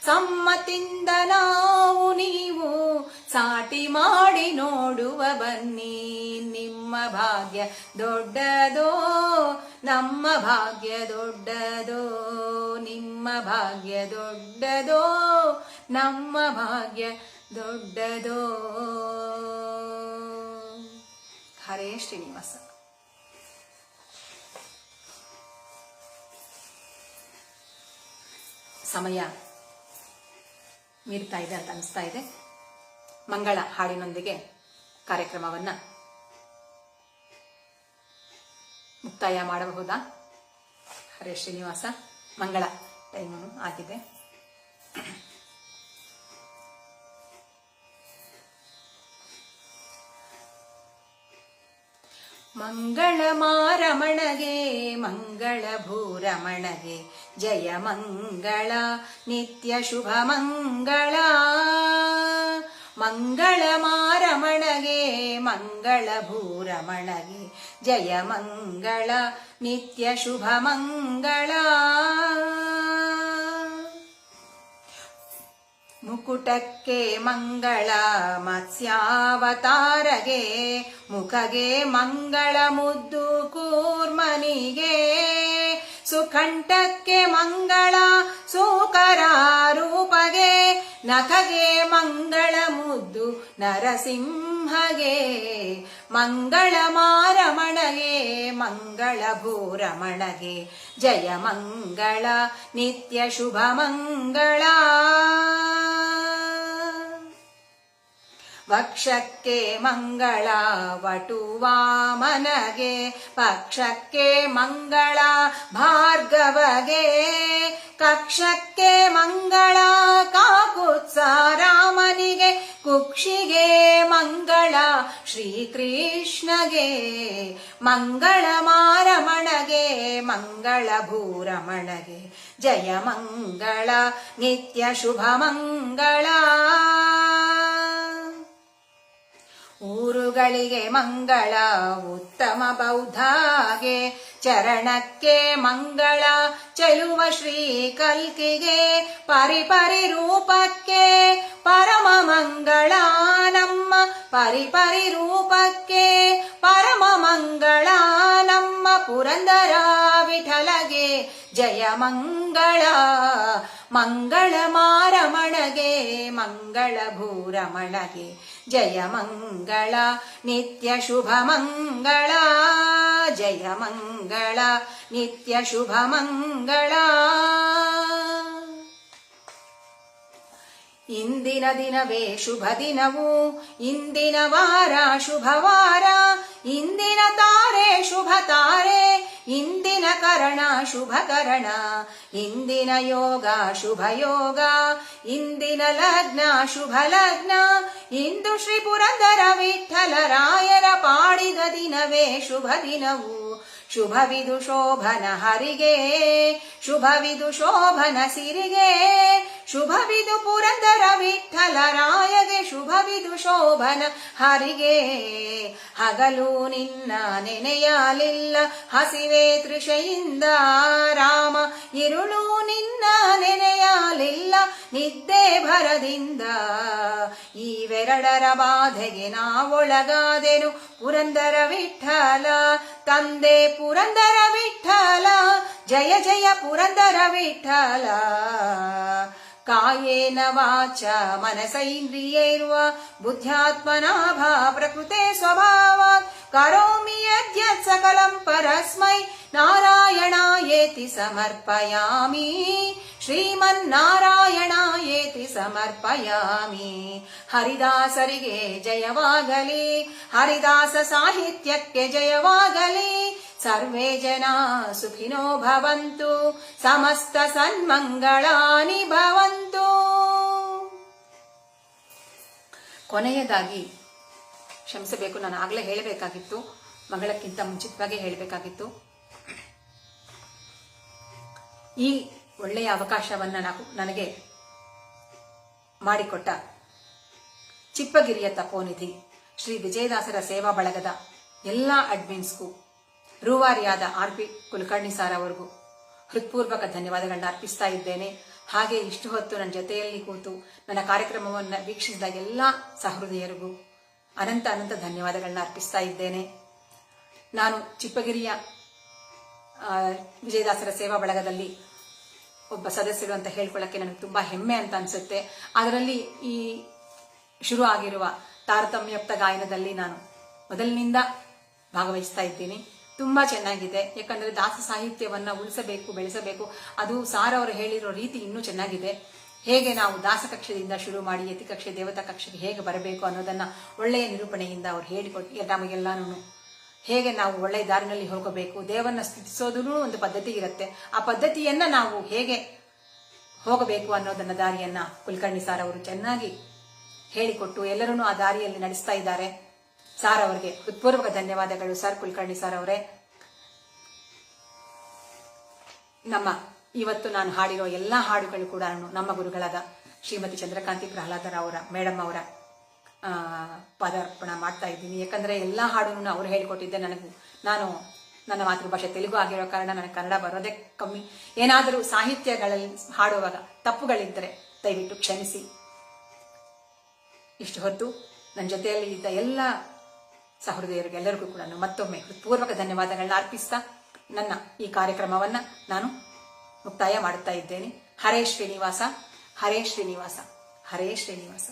ಸಮ್ಮತಿಂದ ನಾವು ನೀವು ಸಾಟಿ ಮಾಡಿ ನೋಡುವ ಬನ್ನಿ. ನಿಮ್ಮ ಭಾಗ್ಯ ದೊಡ್ಡದೋ, ನಮ್ಮ ಭಾಗ್ಯ ದೊಡ್ಡದೋ. ನಿಮ್ಮ ಭಾಗ್ಯ ದೊಡ್ಡದೋ, ನಮ್ಮ ಭಾಗ್ಯ ದೊಡ್ಡದೋ. ಹರೇ ಶ್ರೀನಿವಾಸ. ಸಮಯ ಮೀರ್ತಾ ಇದೆ ಅಂತ ಅನಿಸ್ತಾ ಇದೆ. ಮಂಗಳ ಹಾಡಿನೊಂದಿಗೆ ಕಾರ್ಯಕ್ರಮವನ್ನ ಮುಕ್ತಾಯ ಮಾಡಬಹುದಾ? ಹರೇ ಶ್ರೀನಿವಾಸ. ಮಂಗಳ ಟೈಮು ಆಗಿದೆ. ಮಂಗಳ ಮಾರಮಣಗೆ, ಮಂಗಳ ಭೂರಮಣಗೆ, ಜಯ ಮಂಗಳ ನಿತ್ಯ ಶುಭ ಮಂಗಳ. ಮಂಗಳ ಮಾರಮಣಗೆ ಮಂಗಳ ಭೂರಮಣಗೆ ಜಯ ಮಂಗಳ ನಿತ್ಯ ಶುಭ ಮಂಗಳ. ಮುಕುಟಕ್ಕೆ ಮಂಗಳ ಮತ್ಸ್ಯಾವತಾರಗೆ ಮುಖಗೆ ಮಂಗಳ ಮುದ್ದು ಕೂರ್ಮನಿಗೆ ಸುಕಂಠಕ್ಕೆ ಮಂಗಳ ಸೂಕರ ರೂಪಗೆ ನಖಗೆ ಮಂಗಳ ಮುದ್ದು ನರಸಿಂಹಗೆ ಮಂಗಳ ಮಾರಮಣಗೆ ಮಂಗಳ ಭೂರಮಣಗೆ ಜಯ ಮಂಗಳ ನಿತ್ಯ ಶುಭ ಮಂಗಳ. ವಕ್ಷಕ್ಕೆ ಮಂಗಳ ವಟುವಾಮನಗೆ ಪಕ್ಷಕ್ಕೆ ಮಂಗಳ ಭಾರ್ಗವಗೆ ಕಕ್ಷಕ್ಕೆ ಮಂಗಳ ಕಾಕುತ್ಸ ರಾಮನಿಗೆ ಕುಕ್ಷಿಗೆ ಮಂಗಳ ಶ್ರೀಕೃಷ್ಣಗೆ ಮಂಗಳ ಮಾರಮಣಗೆ ಮಂಗಳ ಭೂರಮಣಗೆ ಜಯ ಮಂಗಳ ನಿತ್ಯ ಶುಭ ಮಂಗಳ. ಊರುಗಳಿಗೆ ಮಂಗಳ ಉತ್ತಮ ಬೌದ್ಧಾಗೆ ಚರಣಕ್ಕೆ ಮಂಗಳ ಚೆಲುವ ಶ್ರೀ ಕಲ್ಕಿಗೆ ಪರಿಪರಿ ರೂಪಕ್ಕೆ ಪರಮ ಮಂಗಳ ನಮ್ಮ ಪರಿಪರಿ ರೂಪಕ್ಕೆ ಪರಮ ಮಂಗಳ ನಮ್ಮ ಪುರಂದರ ವಿಠಲಗೆ ಜಯ ಮಂಗಳ ಮಂಗಳ ಮಾರಮಣಗೆ ಮಂಗಳ ಭೂರಮಣಗೆ ಜಯ ಮಂಗಳ ನಿತ್ಯ ಶುಭ ಮಂಗಳ ಜಯ ಮಂಗಳ ನಿತ್ಯ ಶುಭ ಮಂಗಳ. ಇಂದಿನ ದಿನವೇ ಶುಭ ದಿನವು ಇಂದಿನ ವಾರ ಶುಭವಾರ ಇಂದಿನ ತಾರೆ ಶುಭ ತಾರೆ ಇಂದಿನ ಕರಣ ಶುಭ ಕರಣ ಇಂದಿನ ಯೋಗ ಶುಭ ಯೋಗ ಇಂದಿನ ಲಗ್ನ ಶುಭ ಲಗ್ನ ಇಂದು ಶ್ರೀ ಪುರಂದರ ವಿಠಲ ರಾಯರ ಪಾಡಿದ ದಿನವೇ ಶುಭ ದಿನವು ಶುಭವಿದು ಶೋಭನ ಹರಿಗೆ ಶುಭವಿದು ಶೋಭನ ಸಿರಿಗೆ ಶುಭವಿದು ಪುರಂದರ ವಿಠಲ ರಾಯಗೆ ಶುಭವಿದು ಶೋಭನ ಹರಿಗೆ ಹಗಲು ನಿನ್ನ ನೆನೆಯಲಿಲ್ಲ ಹಸಿವೆ ತೃಷೆಯಿಂದ ರಾಮ ಇರುಳು ನಿನ್ನ ನೆನೆಯಲಿಲ್ಲ ನಿದ್ದೆ ಭರದಿಂದ ಇವೆರಡರ ಬಾಧೆಗೆ ನಾವೊಳಗಾದೆನು ಪುರಂದರ ವಿಠಲ ತಂದೆ ಪುರಂದರ ವಿಠಲ ಜಯ ಜಯ ಪುರಂದರ ವಿಠಲ. ಕಾಯೇನ ವಾಚ ಮನಸೈಂದ್ರಿಯೈರ್ವ ಬುದ್ಧ್ಯಾತ್ಮನಾಭಾ ಪ್ರಕೃತೆ ಸ್ವಭಾವಾತ್ ಕರೋಮಿ ಯದ್ಯತ್ ಸಕಲಂ ಪರಸ್ಮೈ ನಾರಾಯಣಾಯೇತಿ ಸಮರ್ಪಯಾಮಿ ಶ್ರೀಮನ್ನಾರಾಯಣಾಯೇತಿ ಸಮರ್ಪಯಾಮಿ. ಹರಿದಾಸರಿಗೆ ಜಯವಾಗಲಿ ಹರಿದಾಸ ಸಾಹಿತ್ಯಕ್ಕೆ ಜಯವಾಗಲಿ ಸರ್ವೇ ಜನ ಸುಖಿನೋ ಭವಂತು ಸಮಸ್ತ ಸನ್ಮಂಗಳಾನಿ ಭವಂತು. ಕೊನೆಯದಾಗಿ ಕ್ಷಮಿಸಬೇಕು, ನಾನು ಆಗಲೇ ಹೇಳಬೇಕಾಗಿತ್ತು, ಮಗಳಕ್ಕಿಂತ ಮುಂಚಿತವಾಗಿ ಹೇಳಬೇಕಾಗಿತ್ತು. ಈ ಒಳ್ಳೆಯ ಅವಕಾಶವನ್ನ ನನಗೆ ಮಾಡಿಕೊಟ್ಟ ಚಿಪ್ಪಗಿರಿಯ ತಪೋನಿಧಿ ಶ್ರೀ ವಿಜಯದಾಸರ ಸೇವಾ ಬಳಗದ ಎಲ್ಲ ಅಡ್ಮಿನ್ಸ್ಗೂ ರೂವಾರಿಯಾದ RP ಕುಲಕರ್ಣಿ ಸಾರ್ ಅವರಿಗೂ ಹೃತ್ಪೂರ್ವಕ ಧನ್ಯವಾದಗಳನ್ನ ಅರ್ಪಿಸ್ತಾ ಇದ್ದೇನೆ. ಹಾಗೆ ಇಷ್ಟು ಹೊತ್ತು ನನ್ನ ಜೊತೆಯಲ್ಲಿ ಕೂತು ನನ್ನ ಕಾರ್ಯಕ್ರಮವನ್ನು ವೀಕ್ಷಿಸಿದ ಎಲ್ಲ ಸಹೃದಯರಿಗೂ ಅನಂತ ಅನಂತ ಧನ್ಯವಾದಗಳನ್ನ ಅರ್ಪಿಸ್ತಾ ಇದ್ದೇನೆ. ನಾನು ಚಿಪ್ಪಗಿರಿಯ ವಿಜಯದಾಸರ ಸೇವಾ ಬಳಗದಲ್ಲಿ ಒಬ್ಬ ಸದಸ್ಯರು ಅಂತ ಹೇಳ್ಕೊಳ್ಳಕ್ಕೆ ನನಗೆ ತುಂಬಾ ಹೆಮ್ಮೆ ಅಂತ ಅನ್ಸುತ್ತೆ. ಅದರಲ್ಲಿ ಈ ಶುರು ಆಗಿರುವ ತಾರತಮ್ಯಪ್ತ ಗಾಯನದಲ್ಲಿ ನಾನು ಮೊದಲಿನಿಂದ ಭಾಗವಹಿಸ್ತಾ ಇದ್ದೀನಿ. ತುಂಬಾ ಚೆನ್ನಾಗಿದೆ. ಯಾಕಂದ್ರೆ ದಾಸ ಸಾಹಿತ್ಯವನ್ನ ಉಳಿಸಬೇಕು, ಬೆಳೆಸಬೇಕು. ಅದು ಸಾರ್ ಅವರು ಹೇಳಿರೋ ರೀತಿ ಇನ್ನೂ ಚೆನ್ನಾಗಿದೆ. ಹೇಗೆ ನಾವು ದಾಸ ಕಕ್ಷೆಯಿಂದ ಶುರು ಮಾಡಿ ಯತಿ ಕಕ್ಷೆ ದೇವತಾ ಕಕ್ಷೆಗೆ ಹೇಗೆ ಬರಬೇಕು ಅನ್ನೋದನ್ನ ಒಳ್ಳೆಯ ನಿರೂಪಣೆಯಿಂದ ಅವ್ರು ಹೇಳಿಕೊಟ್ಟು ನಮಗೆಲ್ಲಾನು ಹೇಗೆ ನಾವು ಒಳ್ಳೆಯ ದಾರಿನಲ್ಲಿ ಹೋಗಬೇಕು, ದೇವರನ್ನ ಸ್ತುತಿಸೋದೂ ಒಂದು ಪದ್ಧತಿ ಇರುತ್ತೆ. ಆ ಪದ್ಧತಿಯನ್ನ ನಾವು ಹೇಗೆ ಹೋಗಬೇಕು ಅನ್ನೋದನ್ನ ದಾರಿಯನ್ನ ಕುಲಕರ್ಣಿ ಸಾರ್ ಅವರು ಚೆನ್ನಾಗಿ ಹೇಳಿಕೊಟ್ಟು ಎಲ್ಲರೂ ಆ ದಾರಿಯಲ್ಲಿ ನಡೆಸ್ತಾ ಇದ್ದಾರೆ. ಸಾರ್ ಅವರಿಗೆ ಹೃತ್ಪೂರ್ವಕ ಧನ್ಯವಾದಗಳು. ಸರ್ ಕುಲಕರ್ಣಿ ಸಾರ್ ಅವರೇ, ನಮ್ಮ ಇವತ್ತು ನಾನು ಹಾಡಿರೋ ಎಲ್ಲಾ ಹಾಡುಗಳು ಕೂಡ ನಮ್ಮ ಗುರುಗಳಾದ ಶ್ರೀಮತಿ ಚಂದ್ರಕಾಂತಿ ಪ್ರಹ್ಲಾದರಾವ್ ಅವರ ಮೇಡಮ್ ಅವರ ಪಾದಾರ್ಪಣ ಮಾಡ್ತಾ ಇದ್ದೀನಿ. ಯಾಕಂದರೆ ಎಲ್ಲ ಹಾಡನ್ನು ಅವ್ರು ಹೇಳ್ಕೊಟ್ಟಿದ್ದೆ. ನಾನು ನನ್ನ ಮಾತೃಭಾಷೆ ತೆಲುಗು ಆಗಿರೋ ಕಾರಣ ನನಗೆ ಕನ್ನಡ ಬರೋದೇ ಕಮ್ಮಿ. ಏನಾದರೂ ಸಾಹಿತ್ಯಗಳಲ್ಲಿ ಹಾಡುವಾಗ ತಪ್ಪುಗಳಿದ್ದರೆ ದಯವಿಟ್ಟು ಕ್ಷಮಿಸಿ. ಇಷ್ಟು ಹೊತ್ತು ನನ್ನ ಜೊತೆಯಲ್ಲಿ ಇದ್ದ ಎಲ್ಲ ಸಹೃದಯರಿಗೆ ಎಲ್ಲರಿಗೂ ಕೂಡ ಮತ್ತೊಮ್ಮೆ ಹೃತ್ಪೂರ್ವಕ ಧನ್ಯವಾದಗಳನ್ನ ಅರ್ಪಿಸ್ತಾ ನನ್ನ ಈ ಕಾರ್ಯಕ್ರಮವನ್ನು ನಾನು ಮುಕ್ತಾಯ ಮಾಡುತ್ತಾ ಇದ್ದೇನೆ. ಹರೇ ಶ್ರೀನಿವಾಸ, ಹರೇ ಶ್ರೀನಿವಾಸ, ಹರೇ ಶ್ರೀನಿವಾಸ.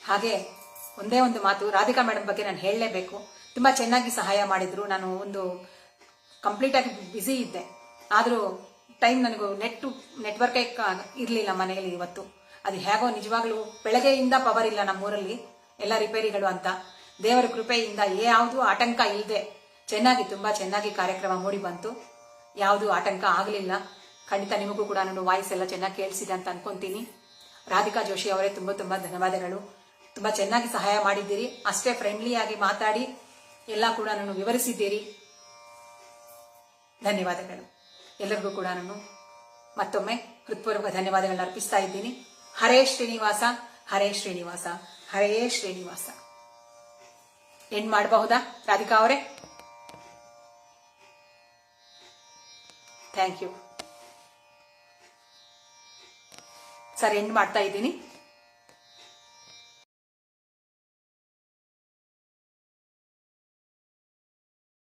ಹಾಗೆ ಒಂದೇ ಒಂದು ಮಾತು, ರಾಧಿಕಾ ಮೇಡಮ್ ಬಗ್ಗೆ ನಾನು ಹೇಳಲೇಬೇಕು. ತುಂಬ ಚೆನ್ನಾಗಿ ಸಹಾಯ ಮಾಡಿದ್ರು. ನಾನು ಒಂದು ಕಂಪ್ಲೀಟ್ ಆಗಿ ಬ್ಯುಸಿ ಇದ್ದೆ, ಆದರೂ ಟೈಮ್ ನನಗೂ ನೆಟ್ವರ್ಕೇ ಇರಲಿಲ್ಲ ಮನೆಯಲ್ಲಿ ಇವತ್ತು. ಅದು ಹೇಗೋ ನಿಜವಾಗ್ಲೂ ಬೆಳಗ್ಗೆಯಿಂದ ಪವರ್ ಇಲ್ಲ ನಮ್ಮೂರಲ್ಲಿ, ಎಲ್ಲ ರಿಪೇರಿಗಳು ಅಂತ. ದೇವರ ಕೃಪೆಯಿಂದ ಯಾವುದೂ ಆಟಂಕ ಇಲ್ಲದೆ ಚೆನ್ನಾಗಿ, ತುಂಬ ಚೆನ್ನಾಗಿ ಕಾರ್ಯಕ್ರಮ ಮೂಡಿ ಬಂತು. ಯಾವುದೂ ಆಟಂಕ ಆಗಲಿಲ್ಲ. ಖಂಡಿತ ನಿಮಗೂ ಕೂಡ ನಾನು ವಾಯ್ಸ್ ಎಲ್ಲ ಚೆನ್ನಾಗಿ ಕೇಳಿಸಿದೆ ಅಂತ ಅನ್ಕೊಂತೀನಿ. ರಾಧಿಕಾ ಜೋಶಿ ಅವರೇ ತುಂಬ ತುಂಬ ಧನ್ಯವಾದಗಳು. ತುಂಬ ಚೆನ್ನಾಗಿ ಸಹಾಯ ಮಾಡಿದ್ದೀರಿ. ಅಷ್ಟೇ ಫ್ರೆಂಡ್ಲಿಯಾಗಿ ಮಾತಾಡಿ ಎಲ್ಲ ಕೂಡ ನಾನು ವಿವರಿಸಿದ್ದೀರಿ. ಧನ್ಯವಾದಗಳು. ಎಲ್ಲರಿಗೂ ಕೂಡ ನಾನು ಮತ್ತೊಮ್ಮೆ ಹೃತ್ಪೂರ್ವಕ ಧನ್ಯವಾದಗಳನ್ನ ಅರ್ಪಿಸ್ತಾ ಇದ್ದೀನಿ. ಹರೇ ಶ್ರೀನಿವಾಸ, ಹರೇ ಶ್ರೀನಿವಾಸ, ಹರೇ ಶ್ರೀನಿವಾಸ. ಎಂಡ್ ಮಾಡಬಹುದಾ ರಾಧಿಕಾ ಅವರೇ? Thank you sir. ಎಂಡ್ ಮಾಡ್ತಾ ಇದ್ದೀನಿ.